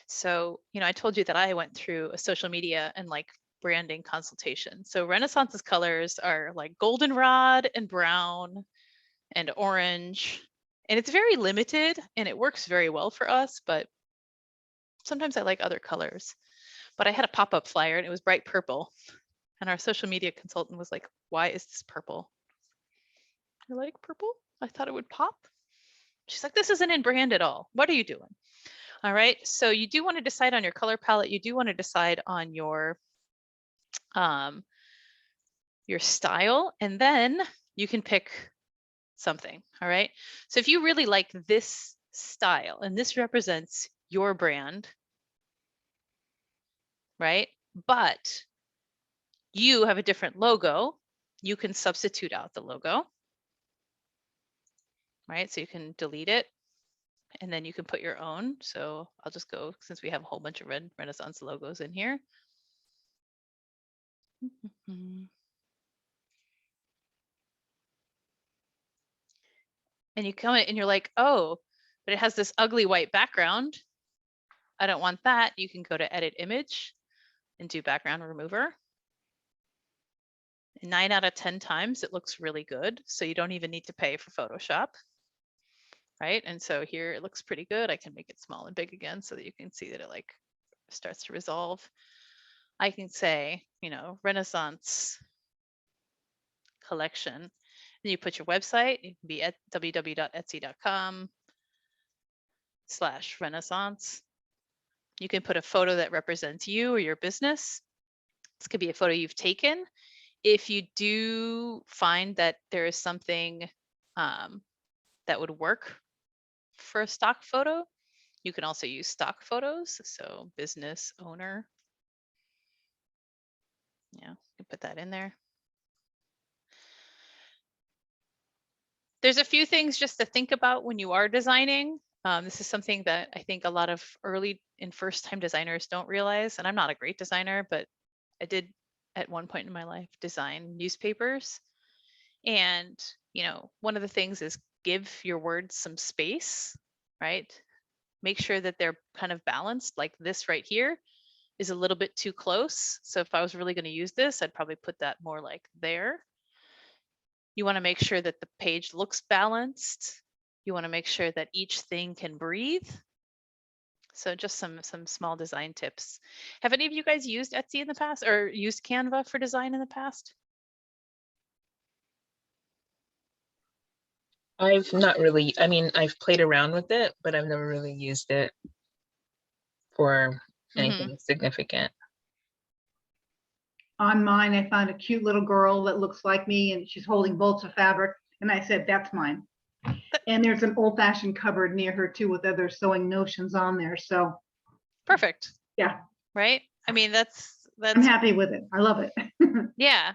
S2: So, you know, I told you that I went through a social media and like branding consultation. So Renaissance's colors are like goldenrod and brown and orange, and it's very limited and it works very well for us, but sometimes I like other colors. But I had a pop-up flyer and it was bright purple, and our social media consultant was like, why is this purple? I like purple. I thought it would pop. She's like, this isn't in brand at all. What are you doing? All right, so you do want to decide on your color palette. You do want to decide on your style, and then you can pick something. All right, so if you really like this style and this represents your brand, right, but you have a different logo, you can substitute out the logo, right? So you can delete it and then you can put your own. So I'll just go, since we have a whole bunch of Renaissance logos in here. And you come in and you're like, oh, but it has this ugly white background. I don't want that. You can go to edit image and do background remover. And 9 out of 10 times it looks really good. So you don't even need to pay for Photoshop. Right? And so here it looks pretty good. I can make it small and big again so that you can see that it like starts to resolve. I can say, you know, Renaissance collection. And you put your website. You can be at www.etsy.com/Renaissance. You can put a photo that represents you or your business. This could be a photo you've taken. If you do find that there is something that would work for a stock photo, you can also use stock photos. So business owner. Yeah, you can put that in there. There's a few things just to think about when you are designing. This is something that I think a lot of early and first-time designers don't realize. And I'm not a great designer, but I did at one point in my life design newspapers. And, you know, one of the things is give your words some space, right? Make sure that they're kind of balanced. Like this right here is a little bit too close. So if I was really going to use this, I'd probably put that more like there. You want to make sure that the page looks balanced. You want to make sure that each thing can breathe. So just some small design tips. Have any of you guys used Etsy in the past or used Canva for design in the past?
S3: I've not really, I mean, I've played around with it, but I've never really used it for anything significant.
S4: On mine, I found a cute little girl that looks like me and she's holding bolts of fabric. And I said, that's mine. And there's an old fashioned cupboard near her too with other sewing notions on there. So
S2: perfect.
S4: Yeah.
S2: Right. I mean, that's
S4: I'm happy with it. I love it.
S2: Yeah.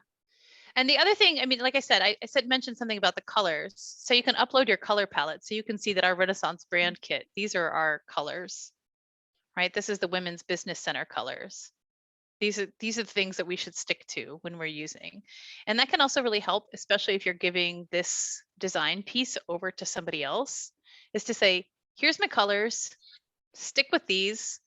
S2: And the other thing, I mean, like I said, I mentioned something about the colors. So you can upload your color palette. So you can see that our Renaissance brand kit, these are our colors, right? This is the Women's Business Center colors. These are the things that we should stick to when we're using. And that can also really help, especially if you're giving this design piece over to somebody else, is to say, here's my colors, stick with these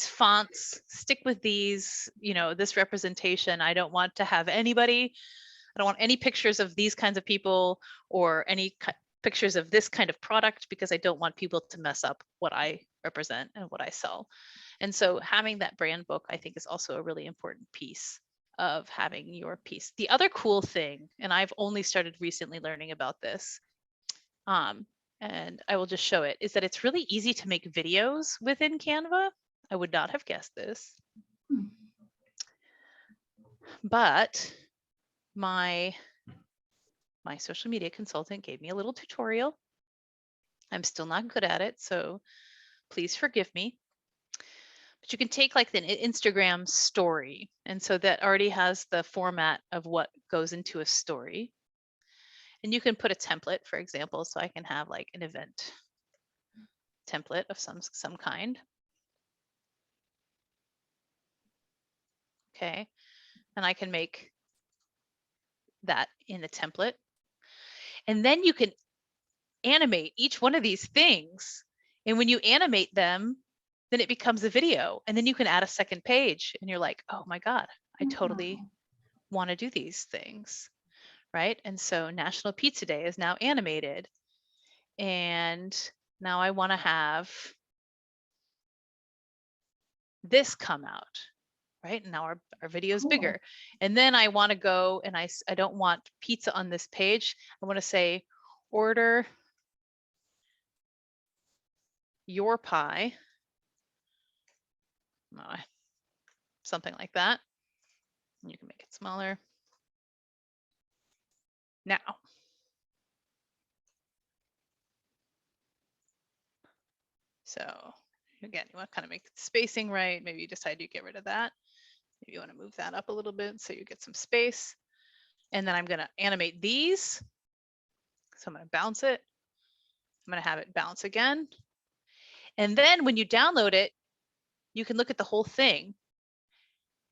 S2: fonts, stick with these, this representation. I don't want to have I don't want any pictures of these kinds of people or any pictures of this kind of product because I don't want people to mess up what I represent and what I sell. And so having that brand book, I think, is also a really important piece of having your piece. The other cool thing, and I've only started recently learning about this, and I will just show it, is that it's really easy to make videos within Canva. I would not have guessed this. But my social media consultant gave me a little tutorial. I'm still not good at it, so please forgive me. But you can take like an Instagram story, and so that already has the format of what goes into a story. And you can put a template, for example, so I can have like an event template of some kind. Okay, and I can make that in a template. And then you can animate each one of these things. And when you animate them, then it becomes a video. And then you can add a second page and you're like, oh my God, I totally want to do these things. Right. And so National Pizza Day is now animated. And now I want to have this come out. Right. And now our video is bigger. And then I want to go and I don't want pizza on this page. I want to say order your pie. Something like that. You can make it smaller. Now, so again, you want to kind of make the spacing right. Maybe you decide you get rid of that. Maybe you want to move that up a little bit so you get some space. And then I'm going to animate these. So I'm going to bounce it. I'm going to have it bounce again. And then when you download it, you can look at the whole thing.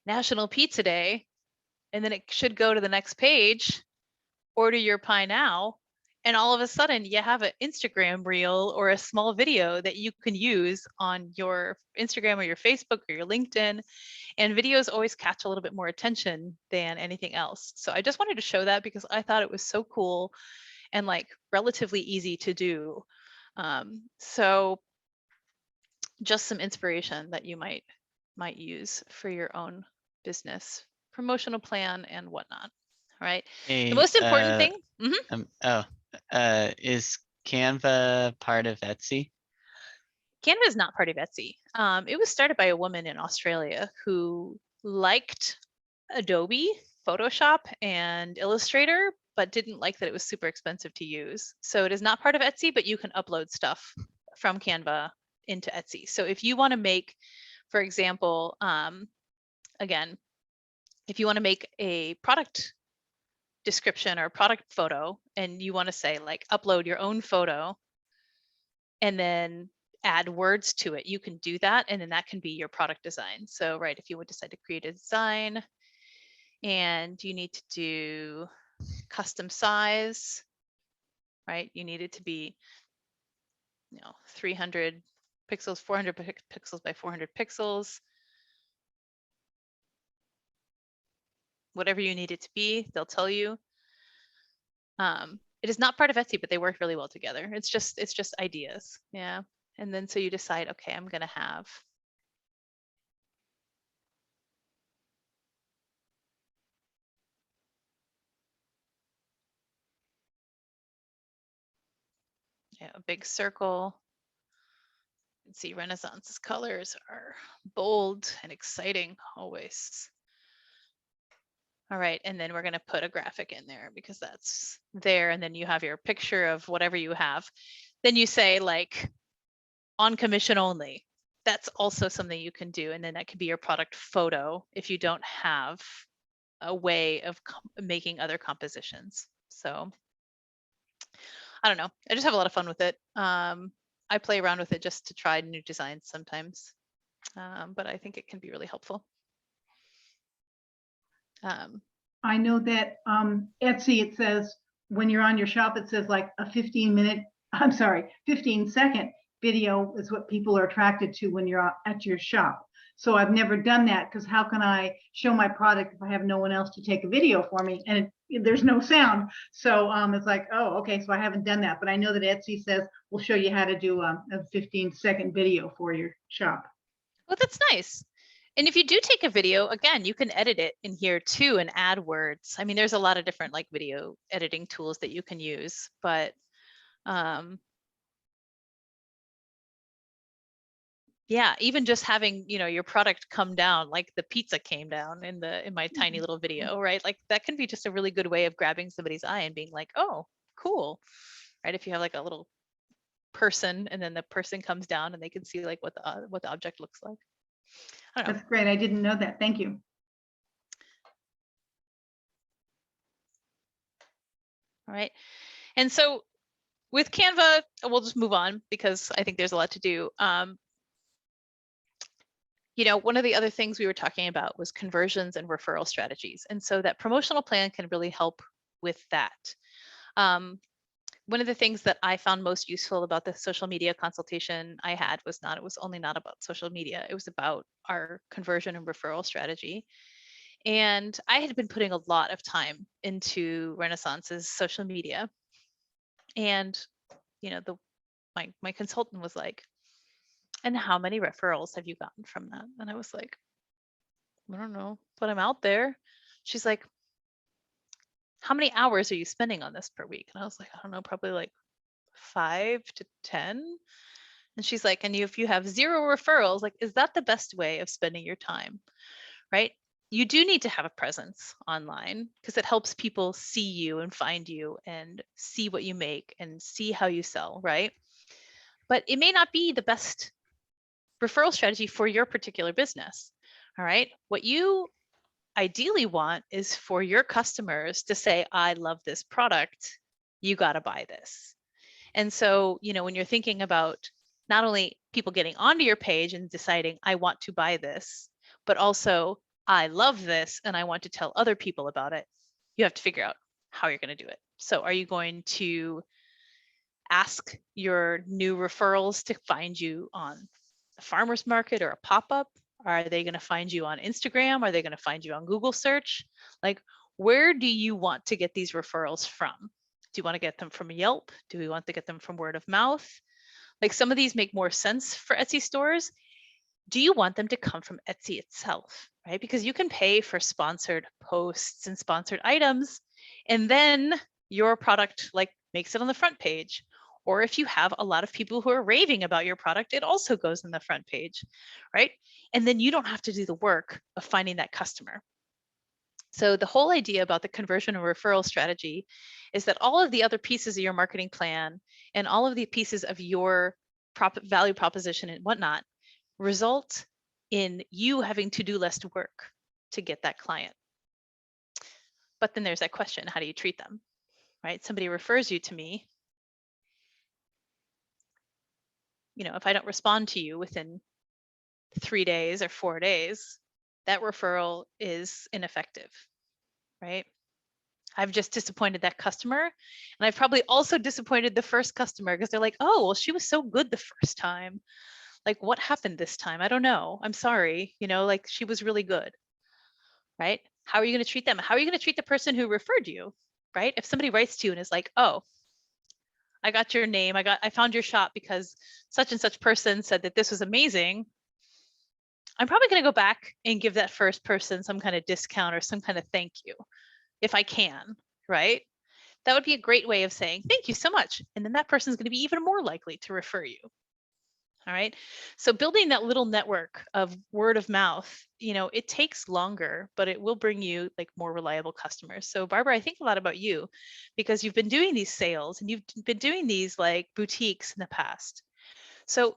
S2: National Pizza Day. And then it should go to the next page. Order your pie now. And all of a sudden you have an Instagram reel or a small video that you can use on your Instagram or your Facebook or your LinkedIn. And videos always catch a little bit more attention than anything else. So I just wanted to show that because I thought it was so cool and like relatively easy to do. So just some inspiration that you might use for your own business promotional plan and whatnot. All right.
S1: Hey,
S2: the most important thing.
S1: Is Canva part of Etsy?
S2: Canva is not part of Etsy. It was started by a woman in Australia who liked Adobe, Photoshop, and Illustrator, but didn't like that it was super expensive to use. So it is not part of Etsy, but you can upload stuff from Canva into Etsy. So if you want to make, for example, again, if you want to make a product description or product photo and you want to say like upload your own photo and then add words to it, you can do that. And then that can be your product design. So, right, if you would decide to create a design and you need to do custom size, right? You need it to be, 300 pixels, 400 pixels by 400 pixels. Whatever you need it to be, they'll tell you. It is not part of Etsy, but they work really well together. It's just ideas. Yeah. And then so you decide, okay, I'm going to have a big circle. You can see Renaissance's colors are bold and exciting always. All right, and then we're going to put a graphic in there because that's there, and then you have your picture of whatever you have. Then you say like on commission only. That's also something you can do, and then that could be your product photo if you don't have a way of making other compositions. So I don't know. I just have a lot of fun with it. I play around with it just to try new designs sometimes, but I think it can be really helpful.
S4: I know that Etsy, it says when you're on your shop, it says like a 15-second video is what people are attracted to when you're at your shop. So I've never done that because how can I show my product if I have no one else to take a video for me and there's no sound? So it's like, oh, okay, so I haven't done that, but I know that Etsy says we'll show you how to do a 15-second video for your shop.
S2: Well, that's nice. And if you do take a video, again, you can edit it in here too and add words. I mean, there's a lot of different like video editing tools that you can use, but yeah, even just having, you know, your product come down, like the pizza came down in my tiny little video, right? Like that can be just a really good way of grabbing somebody's eye and being like, oh, cool, right? If you have like a little person and then the person comes down and they can see like what the object looks like. I don't know.
S4: That's great. I didn't know that. Thank you.
S2: All right. And so with Canva, we'll just move on because I think there's a lot to do. You know, one of the other things we were talking about was conversions and referral strategies. And so that promotional plan can really help with that. One of the things that I found most useful about the social media consultation I had was it was only not about social media. It was about our conversion and referral strategy. And I had been putting a lot of time into Renaissance's social media. And, you know, my consultant was like, and how many referrals have you gotten from that? And I was like, I don't know, but I'm out there. She's like, how many hours are you spending on this per week? And I was like, I don't know, probably like 5 to 10. And she's like, and if you have 0 referrals, like, is that the best way of spending your time? Right? You do need to have a presence online because it helps people see you and find you and see what you make and see how you sell, right? But it may not be the best referral strategy for your particular business. All right. What you ideally want is for your customers to say, I love this product. You got to buy this. And so, you know, when you're thinking about not only people getting onto your page and deciding, I want to buy this, but also, I love this and I want to tell other people about it, you have to figure out how you're going to do it. So are you going to ask your new referrals to find you on a farmer's market or a pop-up? Are they going to find you on Instagram? Are they going to find you on Google search? Like, where do you want to get these referrals from? Do you want to get them from Yelp? Do we want to get them from word of mouth? Like some of these make more sense for Etsy stores. Do you want them to come from Etsy itself, right? Because you can pay for sponsored posts and sponsored items, and then your product like makes it on the front page. Or if you have a lot of people who are raving about your product, it also goes on the front page, right? And then you don't have to do the work of finding that customer. So the whole idea about the conversion and referral strategy is that all of the other pieces of your marketing plan and all of the pieces of your value proposition and whatnot result in you having to do less work to get that client. But then there's that question, how do you treat them, right? Somebody refers you to me. You know, if I don't respond to you within 3 days or 4 days, that referral is ineffective, right? I've just disappointed that customer. And I've probably also disappointed the first customer because they're like, oh, well, she was so good the first time. Like, what happened this time? I don't know. I'm sorry. You know, like she was really good, right? How are you going to treat them? How are you going to treat the person who referred you? right? If somebody writes to you and is like, oh, I got your name, I found your shop because such and such person said that this was amazing, I'm probably going to go back and give that first person some kind of discount or some kind of thank you if I can, right? That would be a great way of saying thank you so much. And then that person is going to be even more likely to refer you. All right. So building that little network of word of mouth, it takes longer, but it will bring you like more reliable customers. So Barbara, I think a lot about you because you've been doing these sales and you've been doing these like boutiques in the past. So,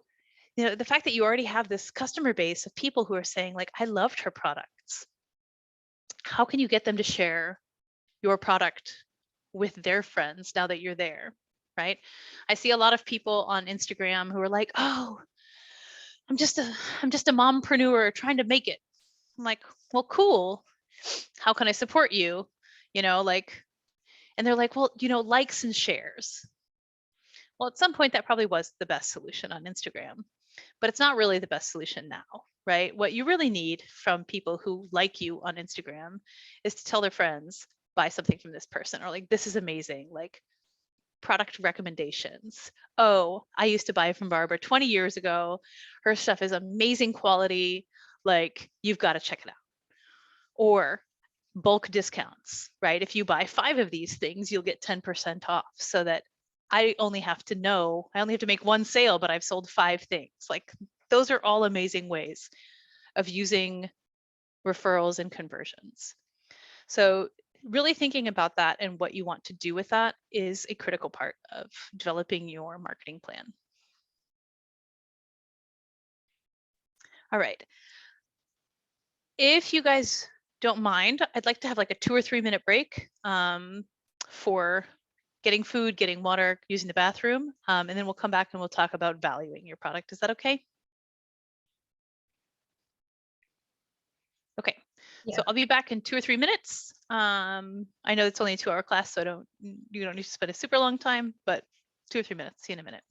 S2: the fact that you already have this customer base of people who are saying like, I loved her products. How can you get them to share your product with their friends now that you're there? Right. I see a lot of people on Instagram who are like, oh, I'm just a mompreneur trying to make it. I'm like, well, cool. How can I support you? And they're like, well, likes and shares. Well, at some point that probably was the best solution on Instagram, but it's not really the best solution now, right? What you really need from people who like you on Instagram is to tell their friends, buy something from this person, or like, this is amazing. Like, product recommendations. Oh, I used to buy from Barbara 20 years ago. Her stuff is amazing quality. Like, you've got to check it out. Or bulk discounts, right? If you buy 5 of these things, you'll get 10% off, so that I only have to make one sale, but I've sold 5 things. Like, those are all amazing ways of using referrals and conversions. So really thinking about that and what you want to do with that is a critical part of developing your marketing plan. All right. If you guys don't mind, I'd like to have like a 2 or 3 minute break for getting food, getting water, using the bathroom, and then we'll come back and we'll talk about valuing your product. Is that okay? Okay.
S3: Yeah.
S2: So I'll be back in 2 or 3 minutes. I know it's only a 2-hour class, so you don't need to spend a super long time, but 2 or 3 minutes. See you in a minute.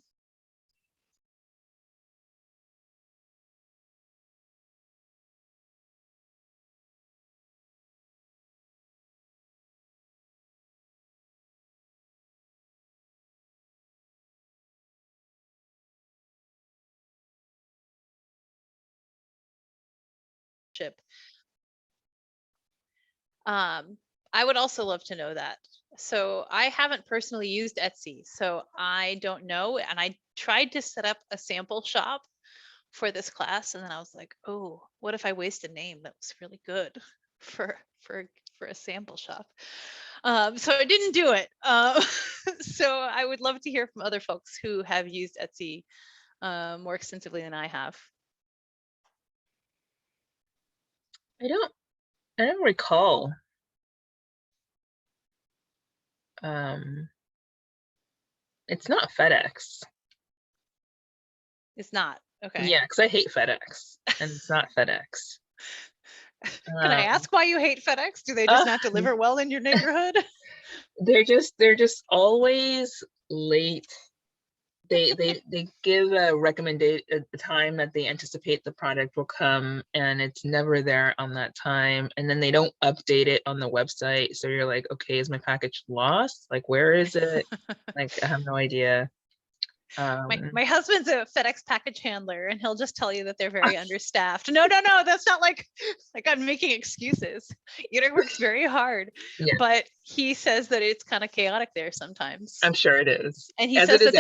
S2: I would also love to know that. So I haven't personally used Etsy, so I don't know. And I tried to set up a sample shop for this class, and then I was like, oh, what if I waste a name that was really good for a sample shop? So I didn't do it. So I would love to hear from other folks who have used Etsy more extensively than I have.
S3: I don't recall. It's not FedEx.
S2: It's not. Okay.
S3: Yeah, because I hate FedEx, and it's not FedEx.
S2: Can I ask why you hate FedEx? Do they just not deliver well in your neighborhood?
S3: They're just always late. They give a recommended time that they anticipate the product will come, and it's never there on that time. And then they don't update it on the website, so you're like, okay, is my package lost? Like, where is it? Like, I have no idea.
S2: My husband's a FedEx package handler, and he'll just tell you that they're very understaffed. No, that's not like I'm making excuses. It works very hard, yeah. But he says that it's kind of chaotic there sometimes.
S3: I'm sure it is.
S2: And he says that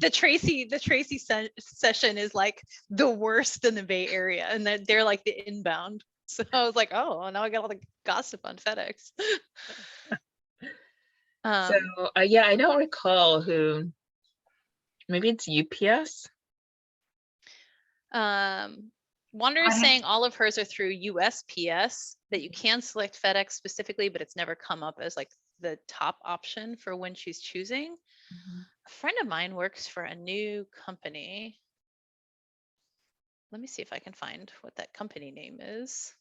S2: the Tracy session is like the worst in the Bay Area, and that they're like the inbound. So I was like, oh, well, now I got all the gossip on FedEx.
S3: Yeah, I don't recall who. Maybe it's UPS.
S2: Wander is saying all of hers are through USPS, that you can select FedEx specifically, but it's never come up as like the top option for when she's choosing. Mm-hmm. A friend of mine works for a new company. Let me see if I can find what that company name is.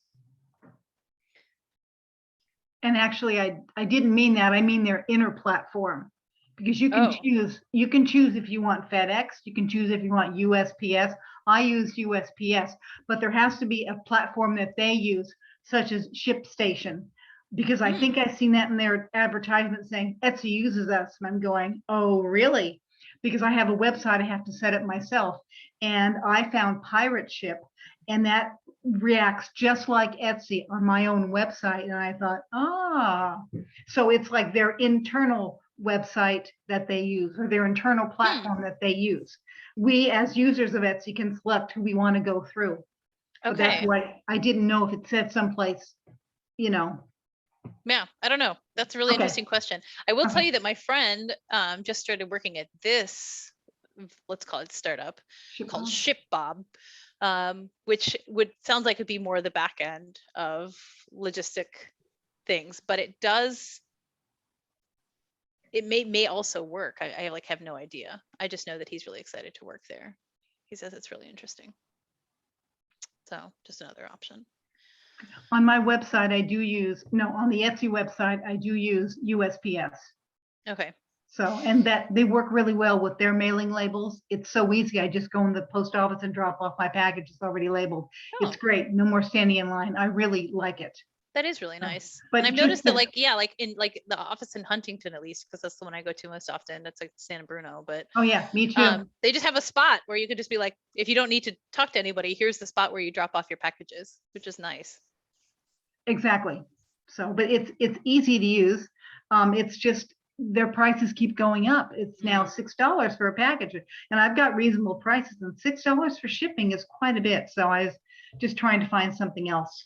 S4: And actually, I didn't mean that. I mean their inner platform. Because you can choose if you want FedEx, you can choose if you want USPS. I use USPS, but there has to be a platform that they use, such as ShipStation. because I think I've seen that in their advertisement saying Etsy uses us. And I'm going, oh, really? Because I have a website I have to set up myself. And I found Pirate Ship, and that reacts just like Etsy on my own website. And I thought, so it's like their internal website that they use, or their internal platform that they use. We as users of Etsy can select who we want to go through. But that's why I didn't know if it said someplace, Yeah,
S2: I don't know. That's a really interesting question. I will tell you that my friend just started working at this, let's call it startup, called ShipBob, which sounds like it'd be more the back end of logistic things, but it may also work. I like have no idea. I just know that he's really excited to work there. He says it's really interesting. So just another option.
S4: On my website, on the Etsy website, I do use USPS.
S2: Okay.
S4: So, and that they work really well with their mailing labels. It's so easy. I just go in the post office and drop off my package. It's already labeled. It's great. No more standing in line. I really like it.
S2: That is really nice.
S4: But
S2: and I've noticed that like in like the office in Huntington, at least, because that's the one I go to most often. That's like San Bruno, but
S4: oh yeah, me too.
S2: They just have a spot where you could just be like, if you don't need to talk to anybody, here's the spot where you drop off your packages, which is nice.
S4: Exactly. So, but it's easy to use. It's just their prices keep going up. It's now $6 for a package, and I've got reasonable prices, and $6 for shipping is quite a bit. So I was just trying to find something else.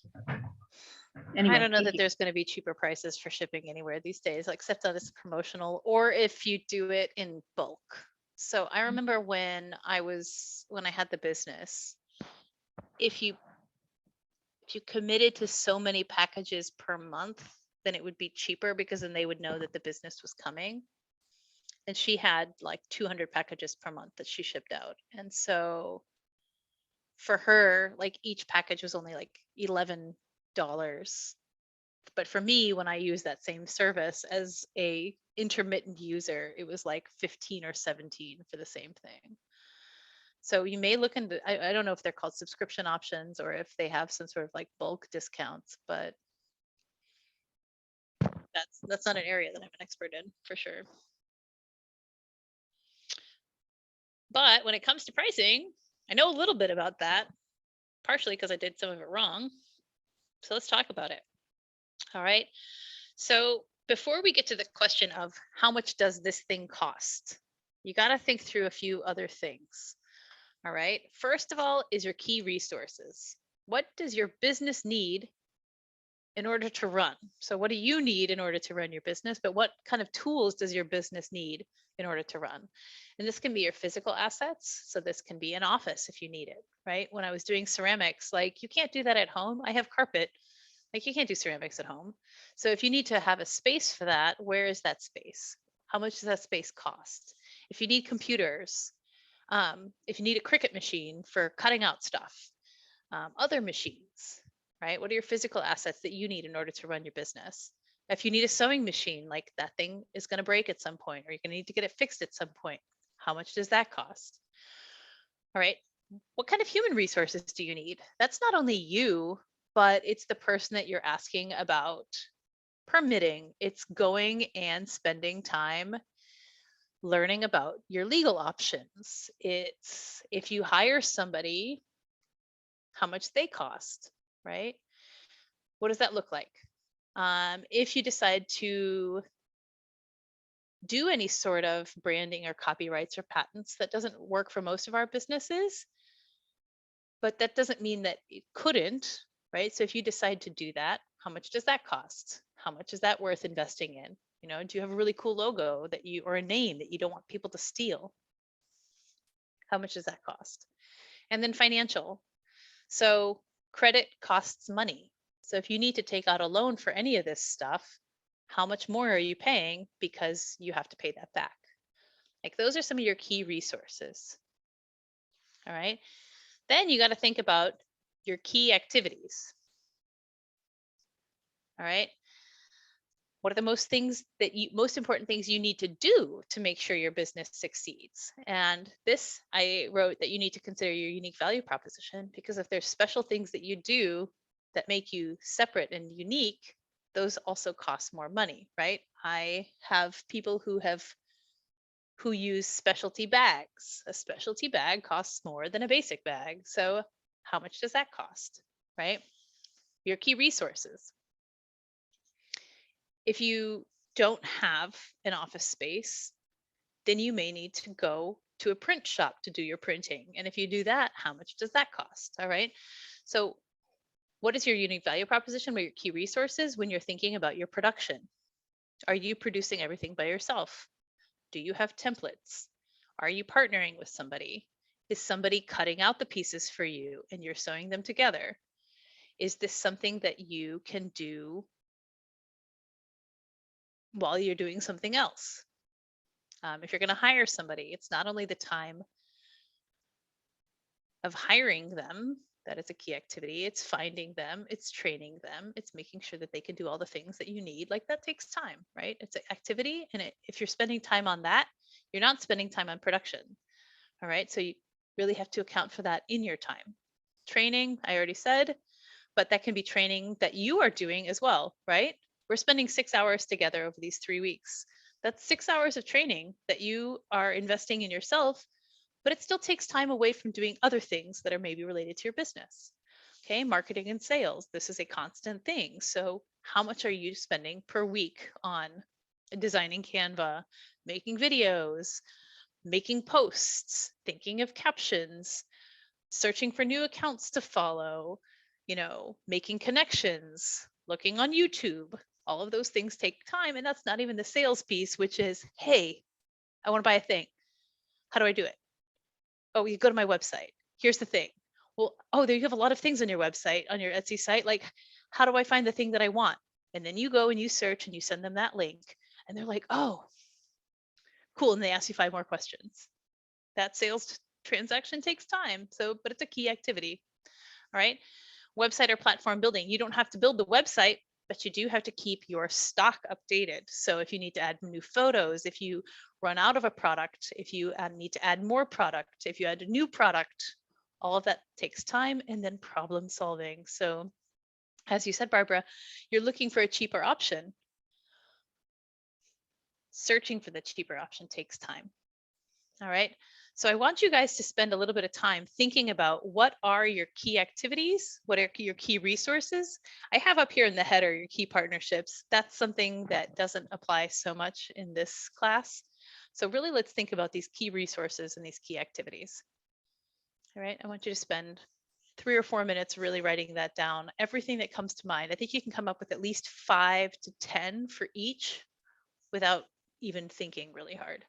S4: Anyway,
S2: I don't know that there's going to be cheaper prices for shipping anywhere these days, except that it's promotional or if you do it in bulk. So I remember when I had the business, if you committed to so many packages per month, then it would be cheaper because then they would know that the business was coming. And she had like 200 packages per month that she shipped out. And so for her, like each package was only like $11. But for me, when I use that same service as a intermittent user, it was like 15 or 17 for the same thing. So you may look into, I don't know if they're called subscription options or if they have some sort of like bulk discounts, but that's not an area that I'm an expert in for sure. But when it comes to pricing, I know a little bit about that, partially because I did some of it wrong. So let's talk about it. All right. So before we get to the question of how much does this thing cost, you got to think through a few other things. All right. First of all is your key resources. What does your business need in order to run? So what do you need in order to run your business? But what kind of tools does your business need in order to run? And this can be your physical assets. So this can be an office if you need it, right? When I was doing ceramics, like you can't do that at home. I have carpet. Like you can't do ceramics at home. So if you need to have a space for that, where is that space? How much does that space cost? If you need computers, if you need a Cricut machine for cutting out stuff, other machines, right? What are your physical assets that you need in order to run your business? If you need a sewing machine, like that thing is going to break at some point, or you're going to need to get it fixed at some point. How much does that cost? All right. What kind of human resources do you need? That's not only you, but it's the person that you're asking about permitting. It's going and spending time learning about your legal options. It's if you hire somebody, how much they cost, right? What does that look like? If you decide to do any sort of branding or copyrights or patents, that doesn't work for most of our businesses, but that doesn't mean that it couldn't, right? So if you decide to do that, how much does that cost? How much is that worth investing in? You know, do you have a really cool logo that you, or a name that you don't want people to steal? How much does that cost? And then financial. So credit costs money. So if you need to take out a loan for any of this stuff, how much more are you paying because you have to pay that back? Like those are some of your key resources. All right. Then you got to think about your key activities. All right. What are the most important things you need to do to make sure your business succeeds? And this, I wrote that you need to consider your unique value proposition, because if there's special things that you do that make you separate and unique, those also cost more money, right? I have people who use specialty bags. A specialty bag costs more than a basic bag. So how much does that cost, right? Your key resources. If you don't have an office space, then you may need to go to a print shop to do your printing. And if you do that, how much does that cost? All right. So what is your unique value proposition? What are your key resources when you're thinking about your production? Are you producing everything by yourself? Do you have templates? Are you partnering with somebody? Is somebody cutting out the pieces for you and you're sewing them together? Is this something that you can do while you're doing something else? If you're going to hire somebody, it's not only the time of hiring them that is a key activity, it's finding them, it's training them, it's making sure that they can do all the things that you need. Like that takes time, right? It's an activity. And if you're spending time on that, you're not spending time on production. All right. So you really have to account for that in your time. Training, I already said, but that can be training that you are doing as well, right? We're spending 6 hours together over these 3 weeks. That's 6 hours of training that you are investing in yourself, but it still takes time away from doing other things that are maybe related to your business. Okay, marketing and sales, this is a constant thing. So how much are you spending per week on designing Canva, making videos, making posts, thinking of captions, searching for new accounts to follow, making connections, looking on YouTube? All of those things take time. And that's not even the sales piece, which is, hey, I want to buy a thing. How do I do it? Oh, you go to my website. Here's the thing. Well, oh, there you have a lot of things on your website, on your Etsy site. Like, how do I find the thing that I want? And then you go and you search and you send them that link. And they're like, oh, cool. And they ask you 5 more questions. That sales transaction takes time. So, but it's a key activity. All right. Website or platform building. You don't have to build the website, but you do have to keep your stock updated. So if you need to add new photos, if you run out of a product, if you need to add more product, if you add a new product, all of that takes time, and then problem solving. So as you said, Barbara, you're looking for a cheaper option. Searching for the cheaper option takes time. All right. So I want you guys to spend a little bit of time thinking about what are your key activities, what are your key resources. I have up here in the header your key partnerships. That's something that doesn't apply so much in this class. So really, let's think about these key resources and these key activities. All right. I want you to spend 3 or 4 minutes really writing that down. Everything that comes to mind. I think you can come up with at least 5 to 10 for each without even thinking really hard.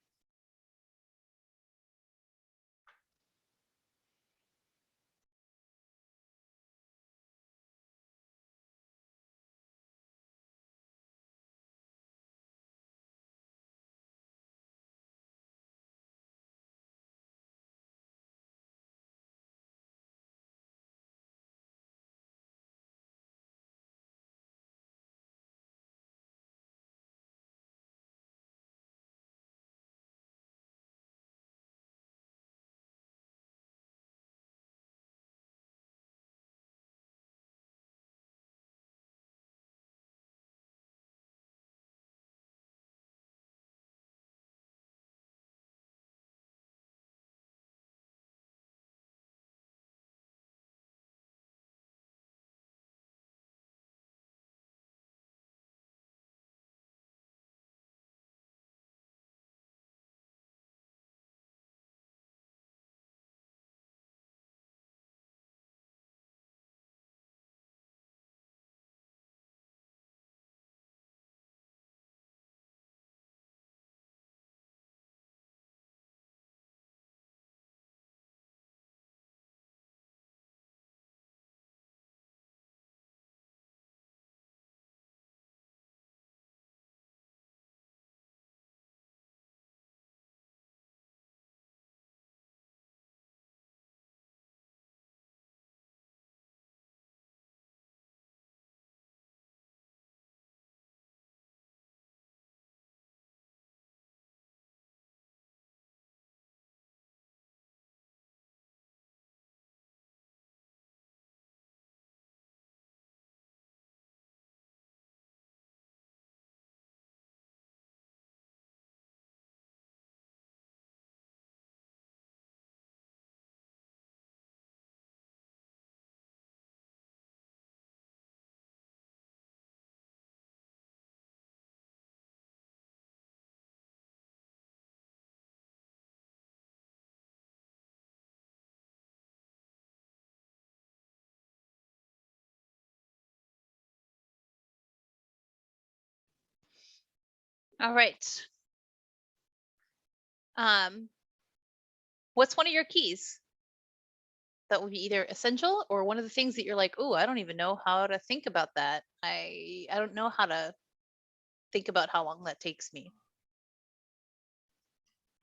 S2: All right. What's one of your keys? That would be either essential or one of the things that you're like, oh, I don't even know how to think about that. I don't know how to think about how long that takes me.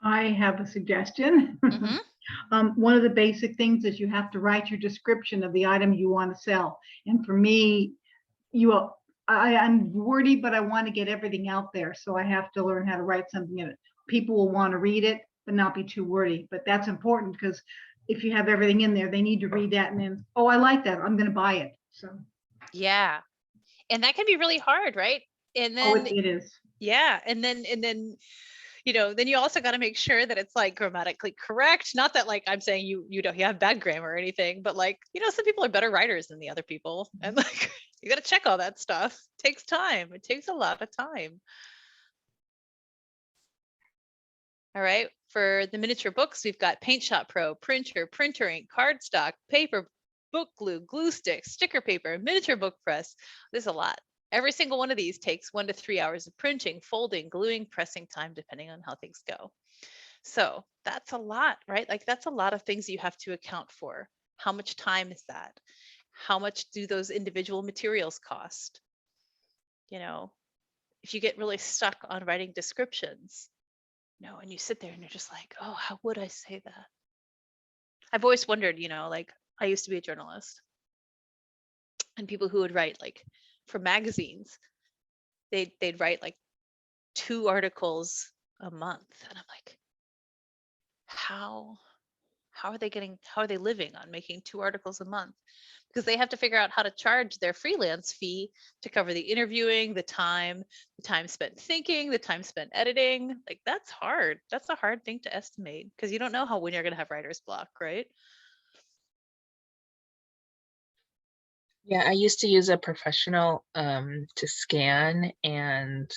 S4: I have a suggestion.
S2: Mhm.
S4: One of the basic things is you have to write your description of the item you want to sell. And for me, I'm wordy, but I want to get everything out there. So I have to learn how to write something in it. People will want to read it, but not be too wordy. But that's important because if you have everything in there, they need to read that and then, oh, I like that, I'm going to buy it. So
S2: Yeah. And that can be really hard, right? And
S4: oh,
S2: then
S4: it is.
S2: yeah, and then then you also got to make sure that it's like grammatically correct. Not that like I'm saying you don't you have bad grammar or anything, but like, some people are better writers than the other people. And like you got to check all that stuff. It takes time. It takes a lot of time. All right. For the miniature books, we've got Paint Shop Pro, printer, printer ink, cardstock, paper, book glue, glue sticks, sticker paper, miniature book press. There's a lot. Every single one of these takes 1 to 3 hours of printing, folding, gluing, pressing time, depending on how things go. So that's a lot, right? Like that's a lot of things you have to account for. How much time is that? How much do those individual materials cost? If you get really stuck on writing descriptions, and you sit there and you're just like, oh, how would I say that? I've always wondered, like I used to be a journalist, and people who would write like for magazines, they'd write like 2 articles a month, and I'm like, how are they living on making 2 articles a month? Because they have to figure out how to charge their freelance fee to cover the interviewing, the time spent thinking, the time spent editing. Like that's hard. That's a hard thing to estimate because you don't know when you're going to have writer's block, right?
S3: Yeah, I used to use a professional to scan and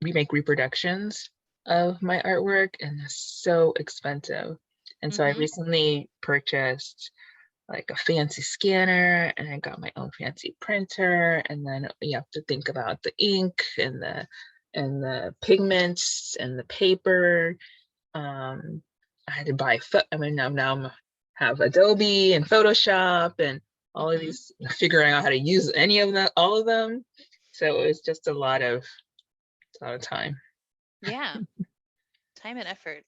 S3: remake reproductions of my artwork, and it's so expensive. And so I recently purchased like a fancy scanner, and I got my own fancy printer, and then you have to think about the ink and the pigments and the paper. I had to buy now I have Adobe and Photoshop and all of these, figuring out how to use all of them. So it was just a lot of time.
S2: Yeah. Time and effort.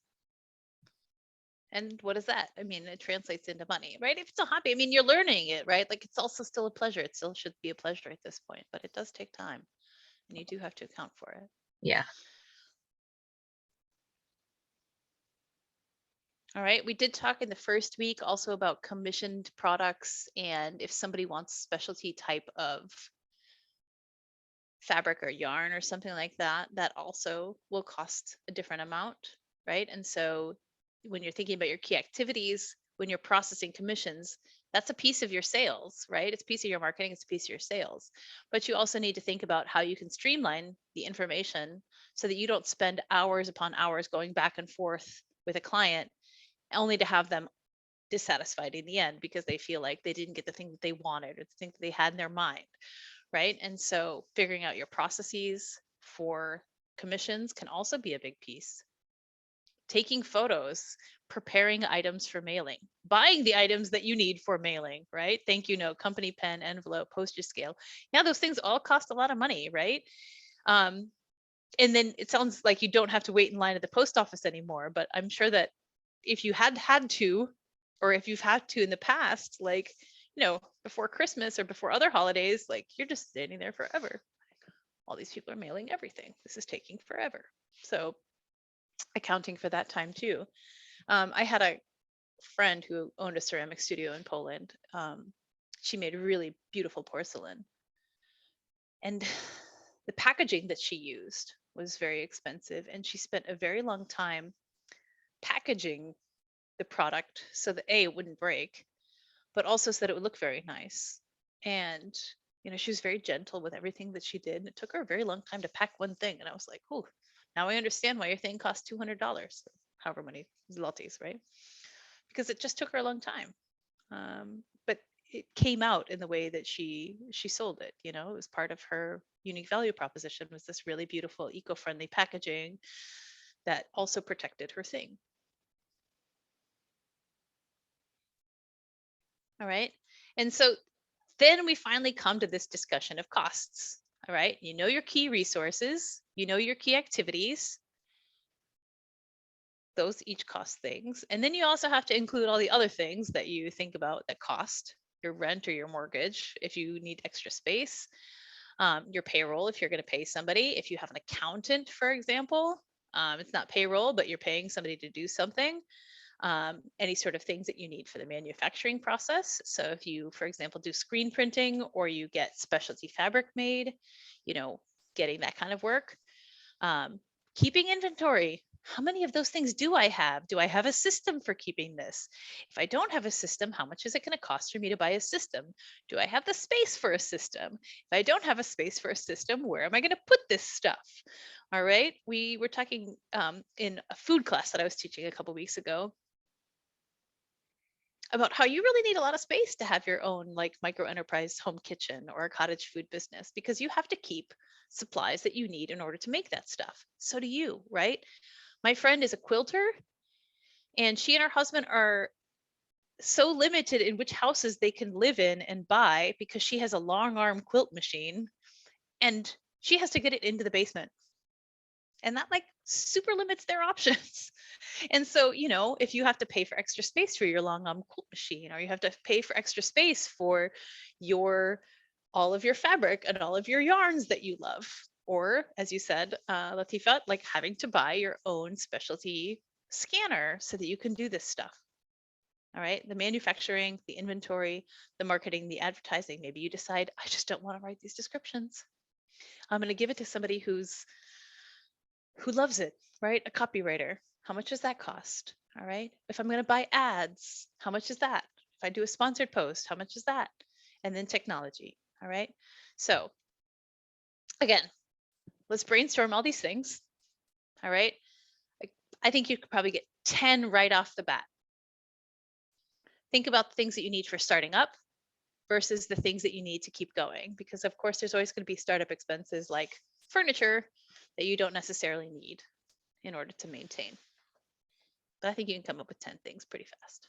S2: And what is that? I mean, it translates into money, right? If it's a hobby, I mean, you're learning it, right? Like it's also still a pleasure. It still should be a pleasure at this point, but it does take time and you do have to account for it.
S3: Yeah.
S2: All right. We did talk in the first week also about commissioned products, and if somebody wants specialty type of fabric or yarn or something like that, that also will cost a different amount, right? And so when you're thinking about your key activities, when you're processing commissions, that's a piece of your sales, right? It's a piece of your marketing, it's a piece of your sales. But you also need to think about how you can streamline the information so that you don't spend hours upon hours going back and forth with a client only to have them dissatisfied in the end because they feel like they didn't get the thing that they wanted or the thing that they had in their mind, right? And so figuring out your processes for commissions can also be a big piece. Taking photos, preparing items for mailing, buying the items that you need for mailing, right? Thank you note, company pen, envelope, postage scale. Yeah, those things all cost a lot of money, right? And then it sounds like you don't have to wait in line at the post office anymore, but I'm sure that if you had to, or if you've had to in the past, like, before Christmas or before other holidays, like you're just standing there forever. All these people are mailing everything. This is taking forever. So accounting for that time too. I had a friend who owned a ceramic studio in Poland. She made really beautiful porcelain. And the packaging that she used was very expensive. And she spent a very long time packaging the product so that it wouldn't break, but also so that it would look very nice. And she was very gentle with everything that she did. And it took her a very long time to pack one thing. And I was like, oh, now I understand why your thing cost $200, however many zlotys, right? Because it just took her a long time. But it came out in the way that she sold it. You know, it was part of her unique value proposition, was this really beautiful eco-friendly packaging that also protected her thing. All right. And so then we finally come to this discussion of costs. All right. You know your key resources, you know your key activities. Those each cost things. And then you also have to include all the other things that you think about that cost, your rent or your mortgage, if you need extra space, your payroll, if you're going to pay somebody, if you have an accountant, for example, it's not payroll, but you're paying somebody to do something. Any sort of things that you need for the manufacturing process. So if you, for example, do screen printing or you get specialty fabric made, you know, getting that kind of work. Keeping inventory. How many of those things do I have? Do I have a system for keeping this? If I don't have a system, how much is it going to cost for me to buy a system? Do I have the space for a system? If I don't have a space for a system, where am I going to put this stuff? All right. We were talking in a food class that I was teaching a couple weeks ago about how you really need a lot of space to have your own like micro enterprise home kitchen or a cottage food business, because you have to keep supplies that you need in order to make that stuff. So do you, right? My friend is a quilter, and she and her husband are so limited in which houses they can live in and buy because she has a long arm quilt machine and she has to get it into the basement. And that like super limits their options. And so, you know, if you have to pay for extra space for your long arm quilt machine, or you have to pay for extra space for your all of your fabric and all of your yarns that you love, or as you said, Latifa, like having to buy your own specialty scanner so that you can do this stuff. All right, the manufacturing, the inventory, the marketing, the advertising. Maybe you decide, I just don't want to write these descriptions. I'm going to give it to somebody who loves it, right? A copywriter. How much does that cost? All right. If I'm going to buy ads, how much is that? If I do a sponsored post, how much is that? And then technology. All right. So again, let's brainstorm all these things. All right. I think you could probably get 10 right off the bat. Think about the things that you need for starting up versus the things that you need to keep going. Because of course, there's always going to be startup expenses like furniture that you don't necessarily need in order to maintain. But I think you can come up with 10 things pretty fast.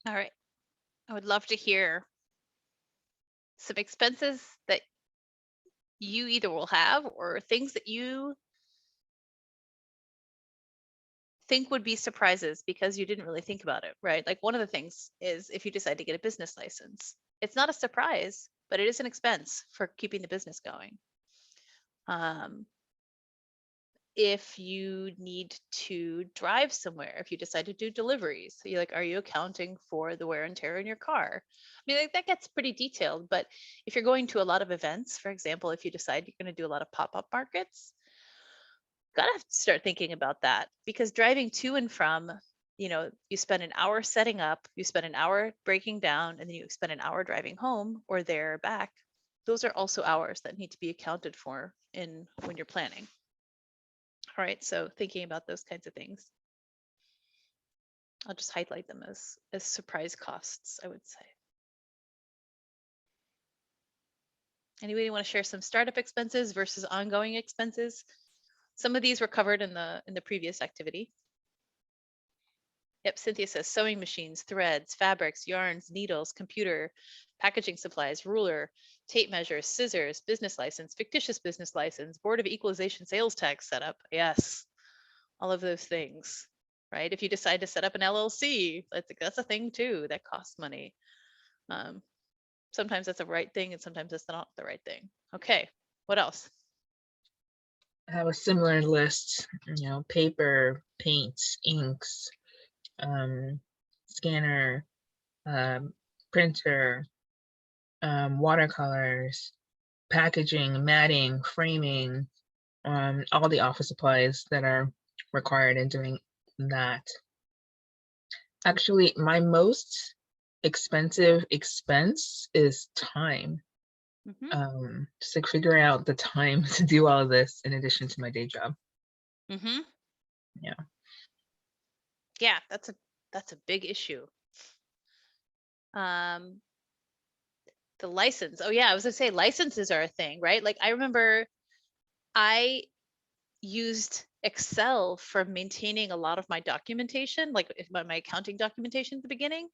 S2: All right. I would love to hear some expenses that you either will have or things that you think would be surprises because you didn't really think about it, right? Like one of the things is if you decide to get a business license, it's not a surprise, but it is an expense for keeping the business going. If you need to drive somewhere, if you decide to do deliveries, so you're like, are you accounting for the wear and tear in your car? I mean, like, that gets pretty detailed, but if you're going to a lot of events, for example, if you decide you're going to do a lot of pop-up markets, gotta start thinking about that, because driving to and from, you spend an hour setting up, you spend an hour breaking down, and then you spend an hour driving home or there back. Those are also hours that need to be accounted for when you're planning. All right, so thinking about those kinds of things. I'll just highlight them as surprise costs, I would say. Anybody want to share some startup expenses versus ongoing expenses? Some of these were covered in the previous activity. Yep, Cynthia says sewing machines, threads, fabrics, yarns, needles, computer, packaging supplies, ruler, tape measure, scissors, business license, fictitious business license, Board of Equalization sales tax setup. Yes, all of those things, right? If you decide to set up an LLC, that's a thing too, that costs money. Sometimes that's the right thing and sometimes that's not the right thing. Okay, what else?
S3: I have a similar list, paper, paints, inks, scanner, printer, watercolors, packaging, matting, framing, all the office supplies that are required in doing that. Actually, my most expensive expense is time. Just like figuring out the time to do all of this in addition to my day job.
S2: Yeah, that's a big issue. The license. Oh yeah, I was gonna say licenses are a thing, right? Like I remember I used Excel for maintaining a lot of my documentation, like my accounting documentation at the beginning.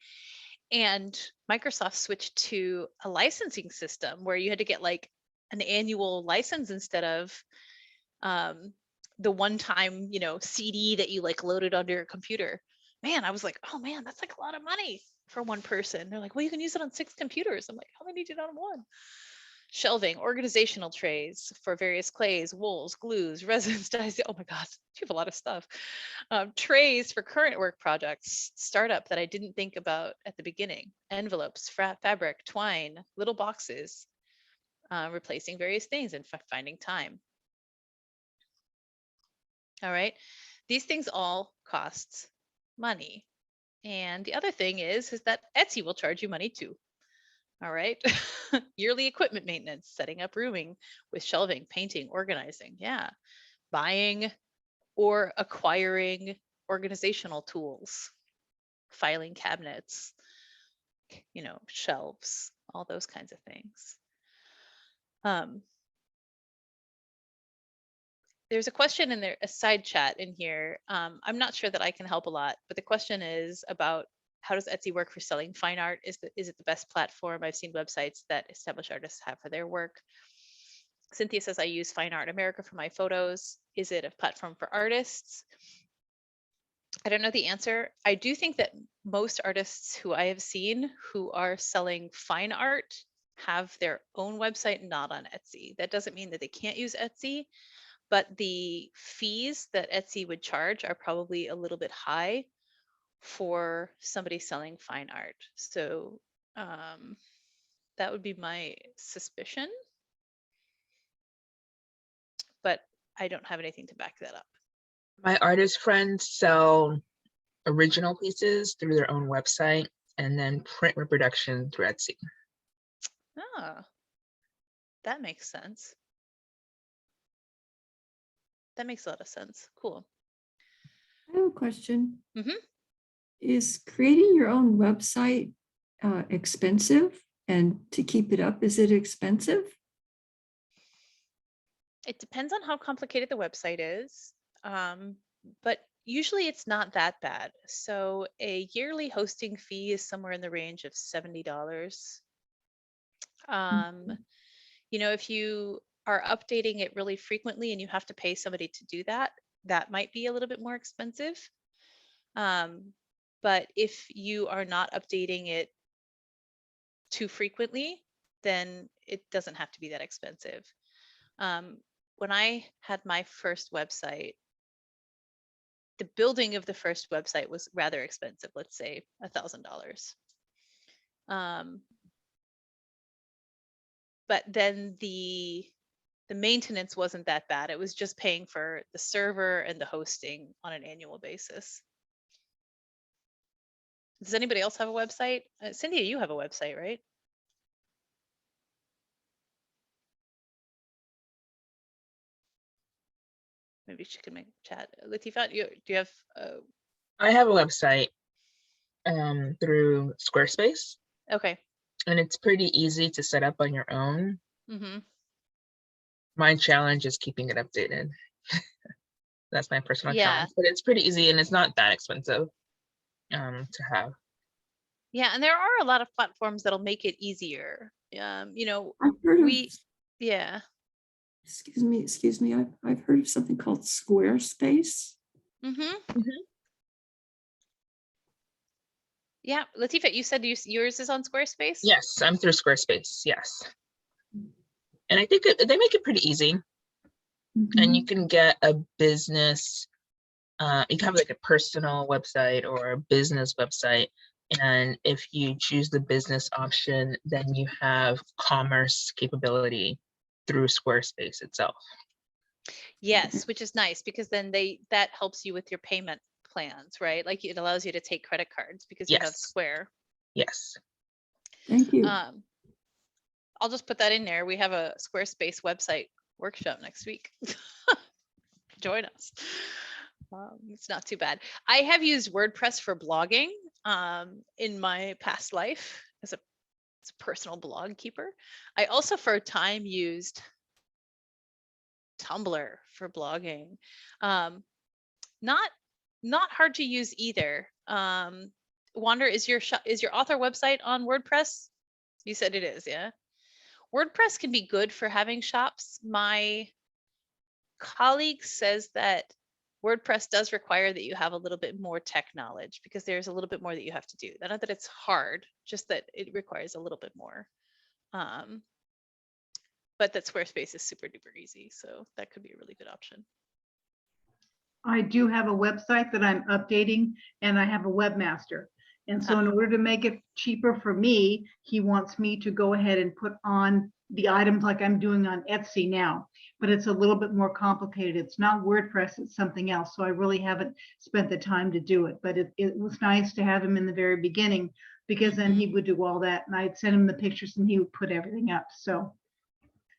S2: And Microsoft switched to a licensing system where you had to get like an annual license instead of the one-time, CD that you like loaded onto your computer. Man, I was like, oh man, that's like a lot of money for one person. They're like, well, you can use it on 6 computers. I'm like, how many do you need on one? Shelving, organizational trays for various clays, wools, glues, resins, dyes. Oh my God, you have a lot of stuff. Trays for current work projects, startup that I didn't think about at the beginning. Envelopes, fabric, twine, little boxes, replacing various things and finding time. All right, these things all cost money. And the other thing is that Etsy will charge you money too. All right. Yearly equipment maintenance, setting up rooming with shelving, painting, organizing. Yeah. Buying or acquiring organizational tools, filing cabinets, shelves, all those kinds of things. There's a question in there, a side chat in here. I'm not sure that I can help a lot, but the question is about how does Etsy work for selling fine art? Is it the best platform? I've seen websites that established artists have for their work. Cynthia says, I use Fine Art America for my photos. Is it a platform for artists? I don't know the answer. I do think that most artists who I have seen who are selling fine art have their own website, not on Etsy. That doesn't mean that they can't use Etsy, but the fees that Etsy would charge are probably a little bit high for somebody selling fine art. So that would be my suspicion, but I don't have anything to back that up.
S3: My artist friends sell original pieces through their own website and then print reproduction through Etsy.
S2: Ah, that makes sense. That makes a lot of sense. Cool.
S5: I have a question. Is creating your own website expensive? And to keep it up, is it expensive?
S2: It depends on how complicated the website is. But usually it's not that bad. So a yearly hosting fee is somewhere in the range of $70. You know, if you are updating it really frequently and you have to pay somebody to do that, that might be a little bit more expensive. But if you are not updating it too frequently, then it doesn't have to be that expensive. When I had my first website, the building of the first website was rather expensive, let's say $1,000. But then the maintenance wasn't that bad. It was just paying for the server and the hosting on an annual basis. Does anybody else have a website? Cynthia, you have a website, right? Maybe she can make chat. Latifa, do you have?
S3: I have a website through Squarespace.
S2: Okay.
S3: And it's pretty easy to set up on your own. My challenge is keeping it updated. That's my personal challenge, but it's pretty easy and it's not that expensive to have.
S2: Yeah, and there are a lot of platforms that'll make it easier. You know,
S5: I've heard
S2: yeah.
S5: Excuse me. I've heard of something called Squarespace.
S2: Yeah, Latifa, you said yours is on Squarespace?
S3: Yes, I'm through Squarespace, yes. And I think they make it pretty easy. And you can get a business, you can have like a personal website or a business website. And if you choose the business option, then you have commerce capability through Squarespace itself.
S2: Yes, which is nice because then that helps you with your payment plans, right? Like it allows you to take credit cards because you have Square.
S3: Yes.
S5: Thank you.
S2: I'll just put that in there. We have a Squarespace website workshop next week. Join us. It's not too bad. I have used WordPress for blogging in my past life as a personal blog keeper. I also for a time used Tumblr for blogging. Not hard to use either. Wander, is your author website on WordPress? You said it is, yeah. WordPress can be good for having shops. My colleague says that WordPress does require that you have a little bit more tech knowledge because there's a little bit more that you have to do. Not that it's hard, just that it requires a little bit more. But that Squarespace is super duper easy, so that could be a really good option.
S4: I do have a website that I'm updating, and I have a webmaster. And so in order to make it cheaper for me, he wants me to go ahead and put on the items like I'm doing on Etsy now, but it's a little bit more complicated. It's not WordPress, it's something else. So I really haven't spent the time to do it, but it was nice to have him in the very beginning because then he would do all that and I'd send him the pictures and he would put everything up. So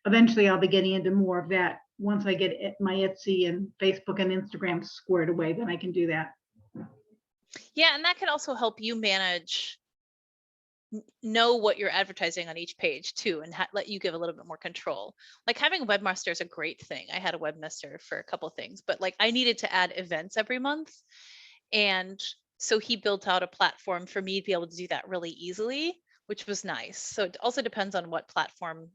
S4: eventually I'll be getting into more of that. Once I get my Etsy and Facebook and Instagram squared away, then I can do that.
S2: Yeah, and that can also help you know what you're advertising on each page too, and let you give a little bit more control. Like having a webmaster is a great thing. I had a webmaster for a couple of things, but like I needed to add events every month. And so he built out a platform for me to be able to do that really easily, which was nice. So it also depends on what platform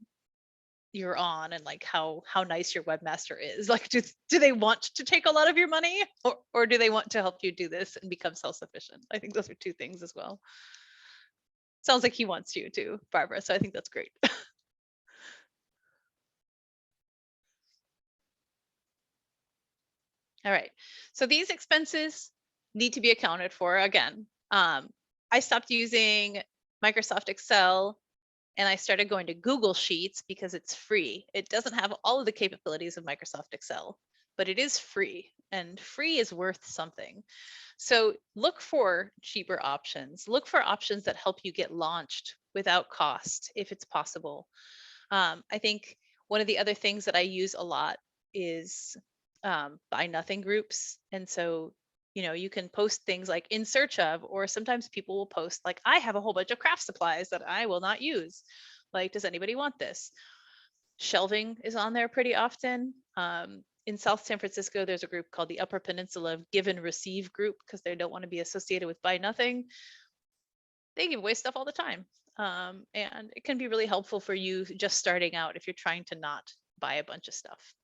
S2: you're on and like how nice your webmaster is. Like do they want to take a lot of your money or do they want to help you do this and become self-sufficient? I think those are two things as well. Sounds like he wants you to, Barbara, so I think that's great. All right, so these expenses need to be accounted for. Again, I stopped using Microsoft Excel and I started going to Google Sheets because it's free. It doesn't have all of the capabilities of Microsoft Excel, but it is free and free is worth something. So look for cheaper options. Look for options that help you get launched without cost if it's possible. I think one of the other things that I use a lot is buy nothing groups. And so you know, you can post things like in search of, or sometimes people will post like, I have a whole bunch of craft supplies that I will not use. Like, does anybody want this? Shelving is on there pretty often. In South San Francisco, there's a group called the Upper Peninsula Give and Receive Group because they don't want to be associated with buy nothing. They give away stuff all the time. And it can be really helpful for you just starting out if you're trying to not buy a bunch of stuff.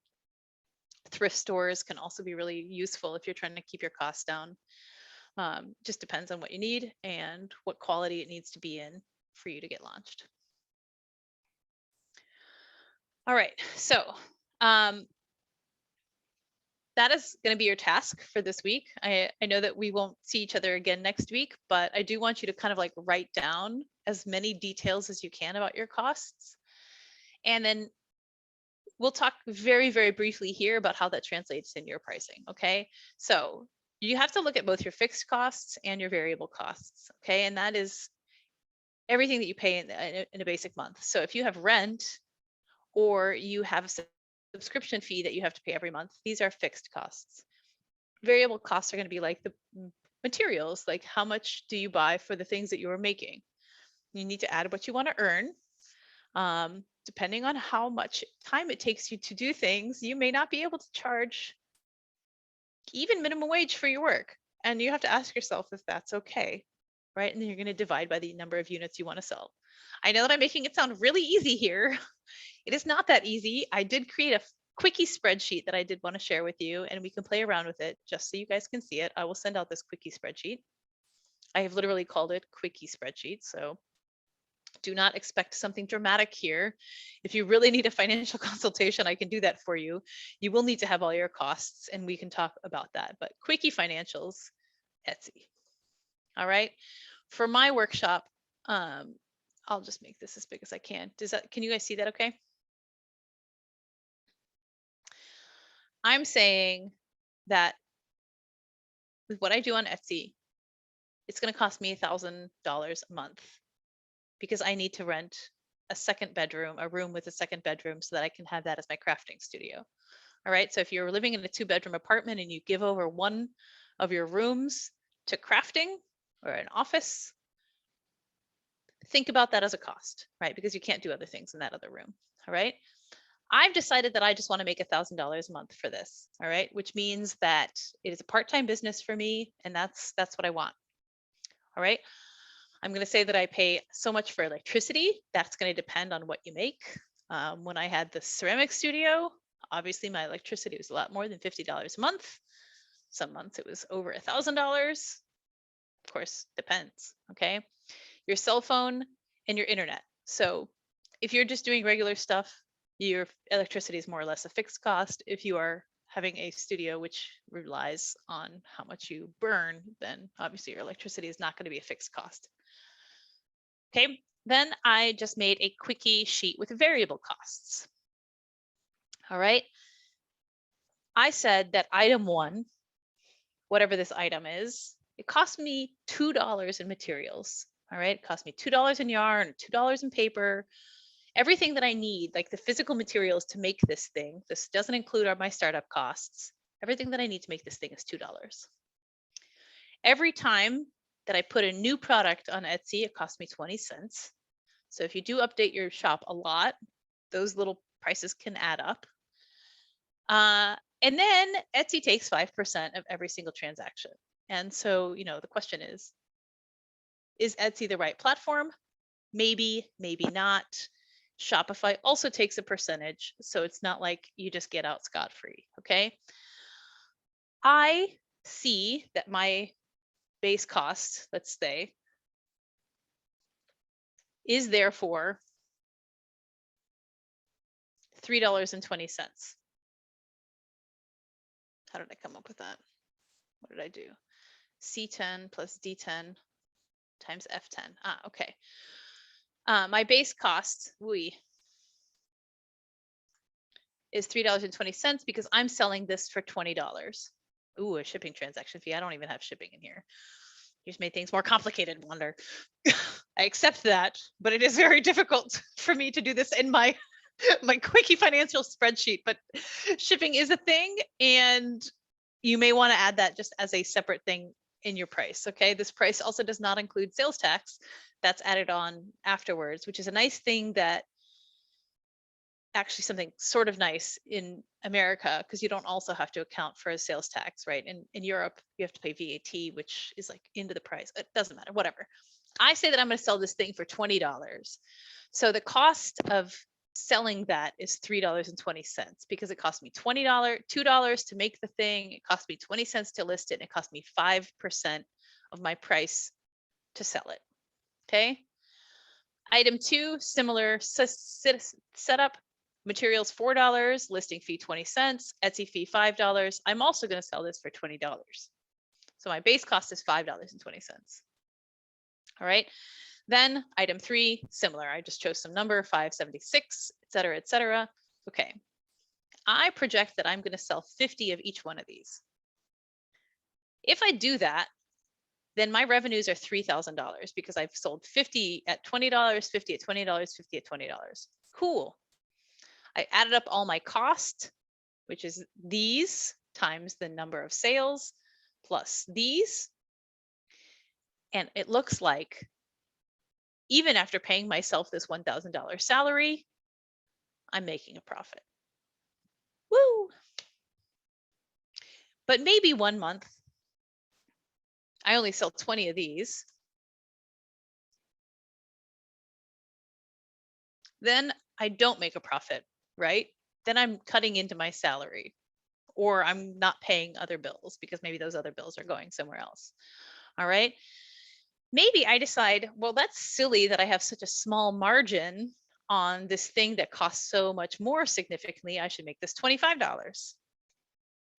S2: Thrift stores can also be really useful if you're trying to keep your costs down. Just depends on what you need and what quality it needs to be in for you to get launched. All right, so that is going to be your task for this week. I know that we won't see each other again next week, but I do want you to kind of like write down as many details as you can about your costs. And then we'll talk very, very briefly here about how that translates in your pricing, okay? So you have to look at both your fixed costs and your variable costs, okay? And that is everything that you pay in a basic month. So if you have rent or you have a subscription fee that you have to pay every month, these are fixed costs. Variable costs are going to be like the materials, like how much do you buy for the things that you are making? You need to add what you want to earn. Depending on how much time it takes you to do things, you may not be able to charge even minimum wage for your work. And you have to ask yourself if that's okay, right? And then you're going to divide by the number of units you want to sell. I know that I'm making it sound really easy here. It is not that easy. I did create a quickie spreadsheet that I did want to share with you, and we can play around with it just so you guys can see it. I will send out this quickie spreadsheet. I have literally called it quickie spreadsheet, so do not expect something dramatic here. If you really need a financial consultation, I can do that for you. You will need to have all your costs, and we can talk about that. But quickie financials, Etsy. All right. For my workshop, I'll just make this as big as I can. Can you guys see that okay? I'm saying that with what I do on Etsy, it's going to cost me $1,000 a month because I need to rent a second bedroom, a room with a second bedroom, so that I can have that as my crafting studio. All right. So if you're living in a 2-bedroom apartment and you give over one of your rooms to crafting or an office, think about that as a cost, right? Because you can't do other things in that other room. All right. I've decided that I just want to make $1,000 a month for this. All right. Which means that it is a part-time business for me. And that's what I want. All right. I'm going to say that I pay so much for electricity. That's going to depend on what you make. When I had the ceramic studio, obviously my electricity was a lot more than $50 a month. Some months it was over $1,000. Of course, depends. Okay. Your cell phone and your internet. So if you're just doing regular stuff, your electricity is more or less a fixed cost. If you are having a studio which relies on how much you burn, then obviously your electricity is not going to be a fixed cost. Okay, then I just made a quickie sheet with variable costs. All right. I said that item 1, whatever this item is, it cost me $2 in materials. All right, it cost me $2 in yarn, $2 in paper, everything that I need, like the physical materials to make this thing. This doesn't include my startup costs. Everything that I need to make this thing is $2. Every time that I put a new product on Etsy, it costs me 20 cents. So if you do update your shop a lot, those little prices can add up. And then Etsy takes 5% of every single transaction. And so, the question is Etsy the right platform? Maybe, maybe not. Shopify also takes a percentage, so it's not like you just get out scot-free, okay? I see that my base cost, let's say, is therefore $3.20. How did I come up with that? What did I do? C10 plus D10 times F10. Okay. My base cost, is $3.20 because I'm selling this for $20. Ooh, a shipping transaction fee. I don't even have shipping in here. You just made things more complicated, Wonder. I accept that, but it is very difficult for me to do this in my quickie financial spreadsheet, but shipping is a thing, and you may want to add that just as a separate thing in your price. Okay. This price also does not include sales tax. That's added on afterwards, which is a nice thing that actually something sort of nice in America, because you don't also have to account for a sales tax, right? In Europe, you have to pay VAT, which is like into the price. It doesn't matter, whatever. I say that I'm going to sell this thing for $20. So the cost of selling that is $3.20, because it cost me $2 to make the thing. It cost me 20 cents to list it. And it cost me 5% of my price to sell it. Okay. Item 2, similar setup. Materials $4, listing fee 20 cents, Etsy fee $5. I'm also going to sell this for $20. So my base cost is $5.20. All right. Then item 3, similar. I just chose some number, 576, et cetera, et cetera. Okay. I project that I'm going to sell 50 of each one of these. If I do that, then my revenues are $3,000, because I've sold 50 at $20, 50 at $20, 50 at $20. Cool. I added up all my cost, which is these times the number of sales plus these. And it looks like, even after paying myself this $1,000 salary, I'm making a profit. Woo! But maybe one month, I only sell 20 of these. Then I don't make a profit, right? Then I'm cutting into my salary, or I'm not paying other bills, because maybe those other bills are going somewhere else. All right. Maybe I decide, well, that's silly that I have such a small margin on this thing that costs so much more significantly. I should make this $25.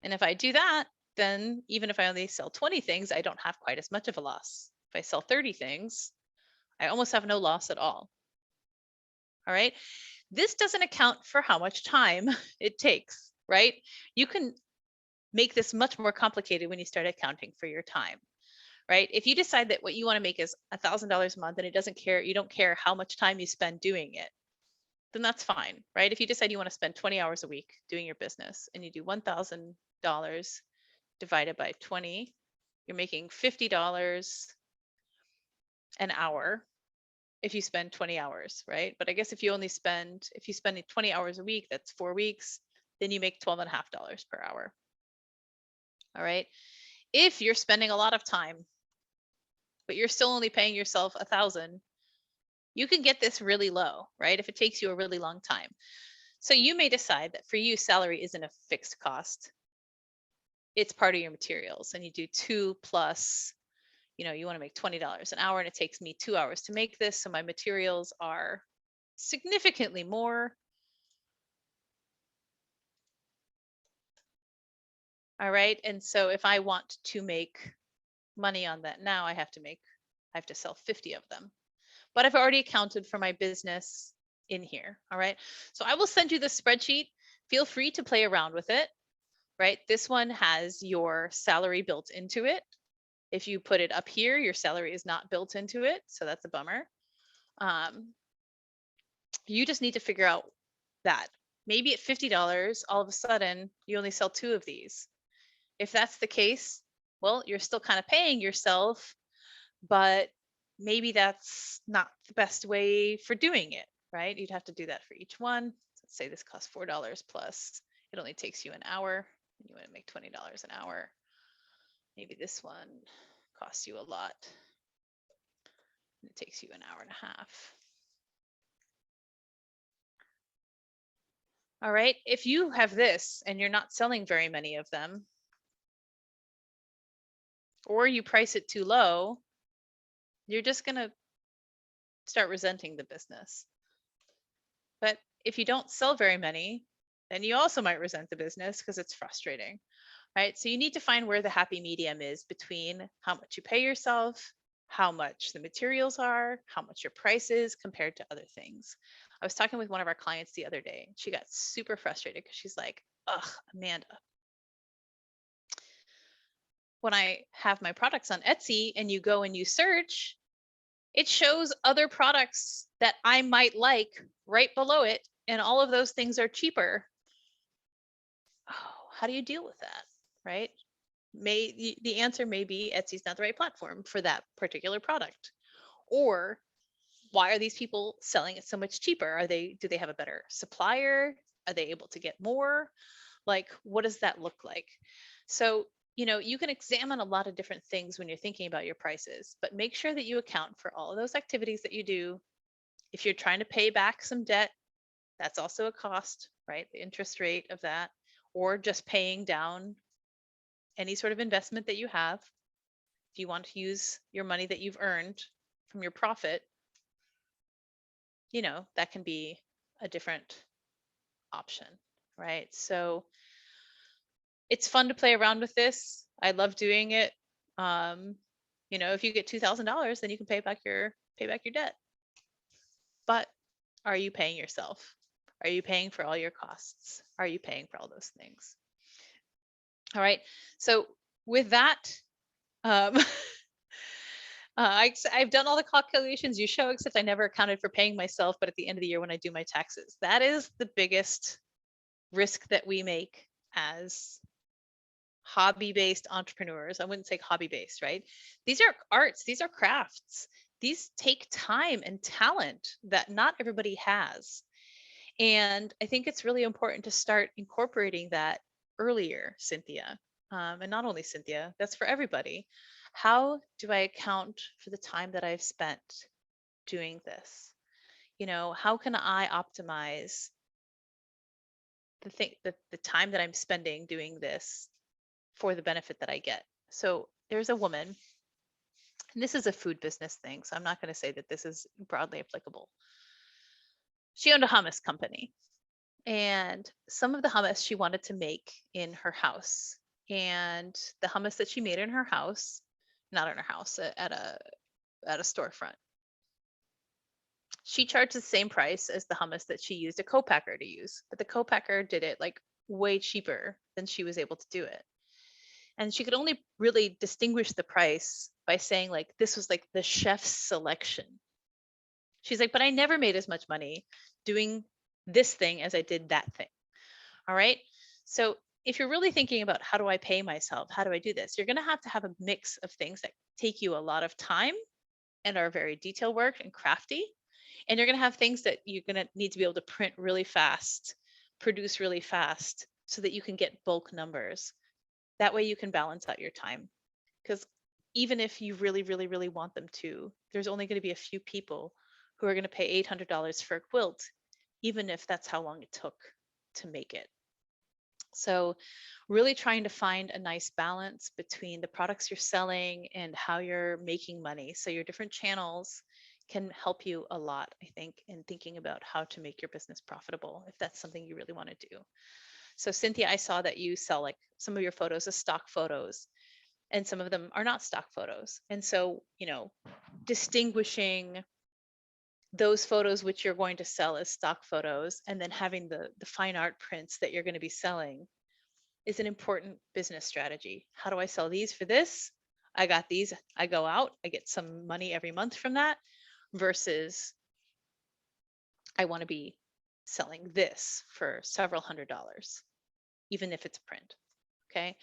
S2: And if I do that, then even if I only sell 20 things, I don't have quite as much of a loss. If I sell 30 things, I almost have no loss at all. All right. This doesn't account for how much time it takes, right? You can make this much more complicated when you start accounting for your time, right? If you decide that what you want to make is $1,000 a month and you don't care how much time you spend doing it, then that's fine, right? If you decide you want to spend 20 hours a week doing your business, and you do $1,000 divided by 20, you're making $50 an hour if you spend 20 hours, right? But I guess if you spend 20 hours a week, that's 4 weeks, then you make $12.50 per hour. All right. If you're spending a lot of time, but you're still only paying yourself $1,000, you can get this really low, right? If it takes you a really long time. So you may decide that for you, salary isn't a fixed cost. It's part of your materials, and you do 2 plus, you want to make $20 an hour, and it takes me 2 hours to make this. So my materials are significantly more. All right. And so if I want to make money on that now, I have to sell 50 of them. But I've already accounted for my business in here. All right. So I will send you the spreadsheet. Feel free to play around with it, right? This one has your salary built into it. If you put it up here, your salary is not built into it. So that's a bummer. You just need to figure out that maybe at $50, all of a sudden you only sell 2 of these. If that's the case, well, you're still kind of paying yourself, but maybe that's not the best way for doing it, right? You'd have to do that for each one. Let's say this costs $4 plus. It only takes you an hour, and you want to make $20 an hour. Maybe this one costs you a lot. It takes you an hour and a half. All right. If you have this and you're not selling very many of them, or you price it too low, you're just going to start resenting the business. But if you don't sell very many, then you also might resent the business, because it's frustrating, right? So you need to find where the happy medium is between how much you pay yourself, how much the materials are, how much your price is compared to other things. I was talking with one of our clients the other day. She got super frustrated because she's like, ugh, Amanda, when I have my products on Etsy and you go and you search, it shows other products that I might like right below it, and all of those things are cheaper. Oh, how do you deal with that, right? The answer may be Etsy's not the right platform for that particular product. Or why are these people selling it so much cheaper? Do they have a better supplier? Are they able to get more? Like, what does that look like? So, you can examine a lot of different things when you're thinking about your prices, but make sure that you account for all of those activities that you do. If you're trying to pay back some debt, that's also a cost, right? The interest rate of that, or just paying down any sort of investment that you have. If you want to use your money that you've earned from your profit, that can be a different option, right? So it's fun to play around with this. I love doing it. If you get $2,000, then you can pay back your debt. But are you paying yourself? Are you paying for all your costs? Are you paying for all those things? All right. So with that, I've done all the calculations you show, except I never accounted for paying myself. But at the end of the year, when I do my taxes, that is the biggest risk that we make as hobby-based entrepreneurs. I wouldn't say hobby-based, right? These are arts, these are crafts. These take time and talent that not everybody has. And I think it's really important to start incorporating that earlier, Cynthia. And not only Cynthia, that's for everybody. How do I account for the time that I've spent doing this? How can I optimize the time that I'm spending doing this for the benefit that I get? So there's a woman, and this is a food business thing, so I'm not going to say that this is broadly applicable. She owned a hummus company, and some of the hummus she wanted to make in her house. And the hummus that she made in her house, not in her house, at a storefront, she charged the same price as the hummus that she used a co-packer to use, but the co-packer did it like way cheaper than she was able to do it. And she could only really distinguish the price by saying, like, this was like the chef's selection. She's like, but I never made as much money doing this thing as I did that thing. All right. So if you're really thinking about how do I pay myself, how do I do this, you're going to have a mix of things that take you a lot of time and are very detail work and crafty. And you're going to have things that you're going to need to be able to print really fast, produce really fast, so that you can get bulk numbers. That way you can balance out your time. Because even if you really, really, really want them to, there's only going to be a few people who are going to pay $800 for a quilt, even if that's how long it took to make it. So really trying to find a nice balance between the products you're selling and how you're making money. So your different channels can help you a lot, I think, in thinking about how to make your business profitable, if that's something you really want to do. So Cynthia, I saw that you sell like some of your photos as stock photos, and some of them are not stock photos. And so, distinguishing those photos which you're going to sell as stock photos, and then having the fine art prints that you're going to be selling, is an important business strategy. How do I sell these for this? I got these, I go out, I get some money every month from that, versus I want to be selling this for several $100s, even if it's a print. Okay.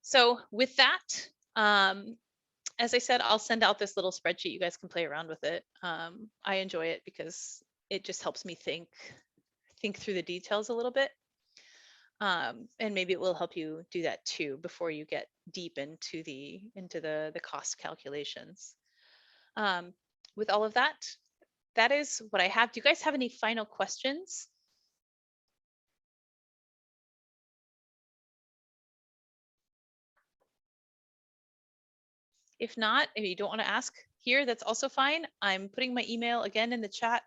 S2: So with that, as I said, I'll send out this little spreadsheet. You guys can play around with it. I enjoy it because it just helps me think through the details a little bit. And maybe it will help you do that too before you get deep into the cost calculations. With all of that, that is what I have. Do you guys have any final questions? If not, if you don't want to ask here, that's also fine. I'm putting my email again in the chat.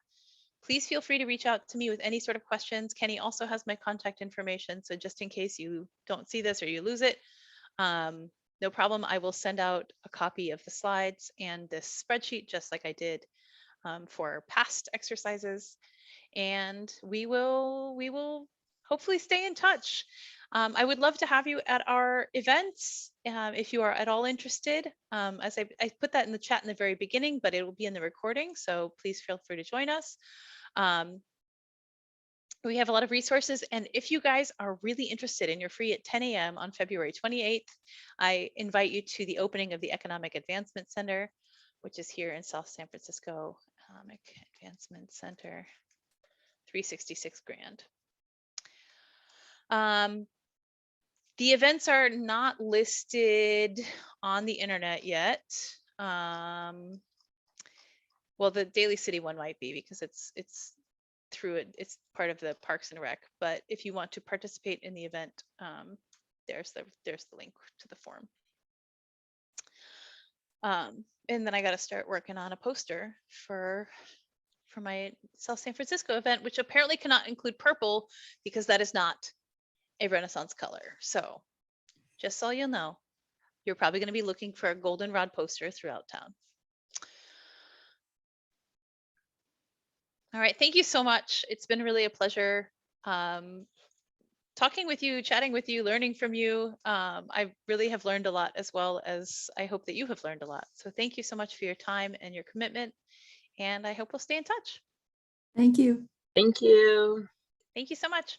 S2: Please feel free to reach out to me with any sort of questions. Kenny also has my contact information. So just in case you don't see this or you lose it, no problem. I will send out a copy of the slides and this spreadsheet, just like I did for past exercises. And we will hopefully stay in touch. I would love to have you at our events if you are at all interested. As I put that in the chat in the very beginning, but it will be in the recording, so please feel free to join us. We have a lot of resources, and if you guys are really interested and you're free at 10 a.m. on February 28th, I invite you to the opening of the Economic Advancement Center, which is here in South San Francisco. Economic Advancement Center, 366 grand. The events are not listed on the internet yet. Well, the Daly City one might be because it's through it. It's part of the Parks and Rec. But if you want to participate in the event, there's the link to the form. And then I got to start working on a poster for my South San Francisco event, which apparently cannot include purple because that is not a Renaissance color. So just so you'll know, you're probably going to be looking for a goldenrod poster throughout town. All right, thank you so much. It's been really a pleasure talking with you, chatting with you, learning from you. I really have learned a lot, as well as I hope that you have learned a lot. So thank you so much for your time and your commitment, and I hope we'll stay in touch.
S5: Thank you.
S3: Thank you.
S2: Thank you so much.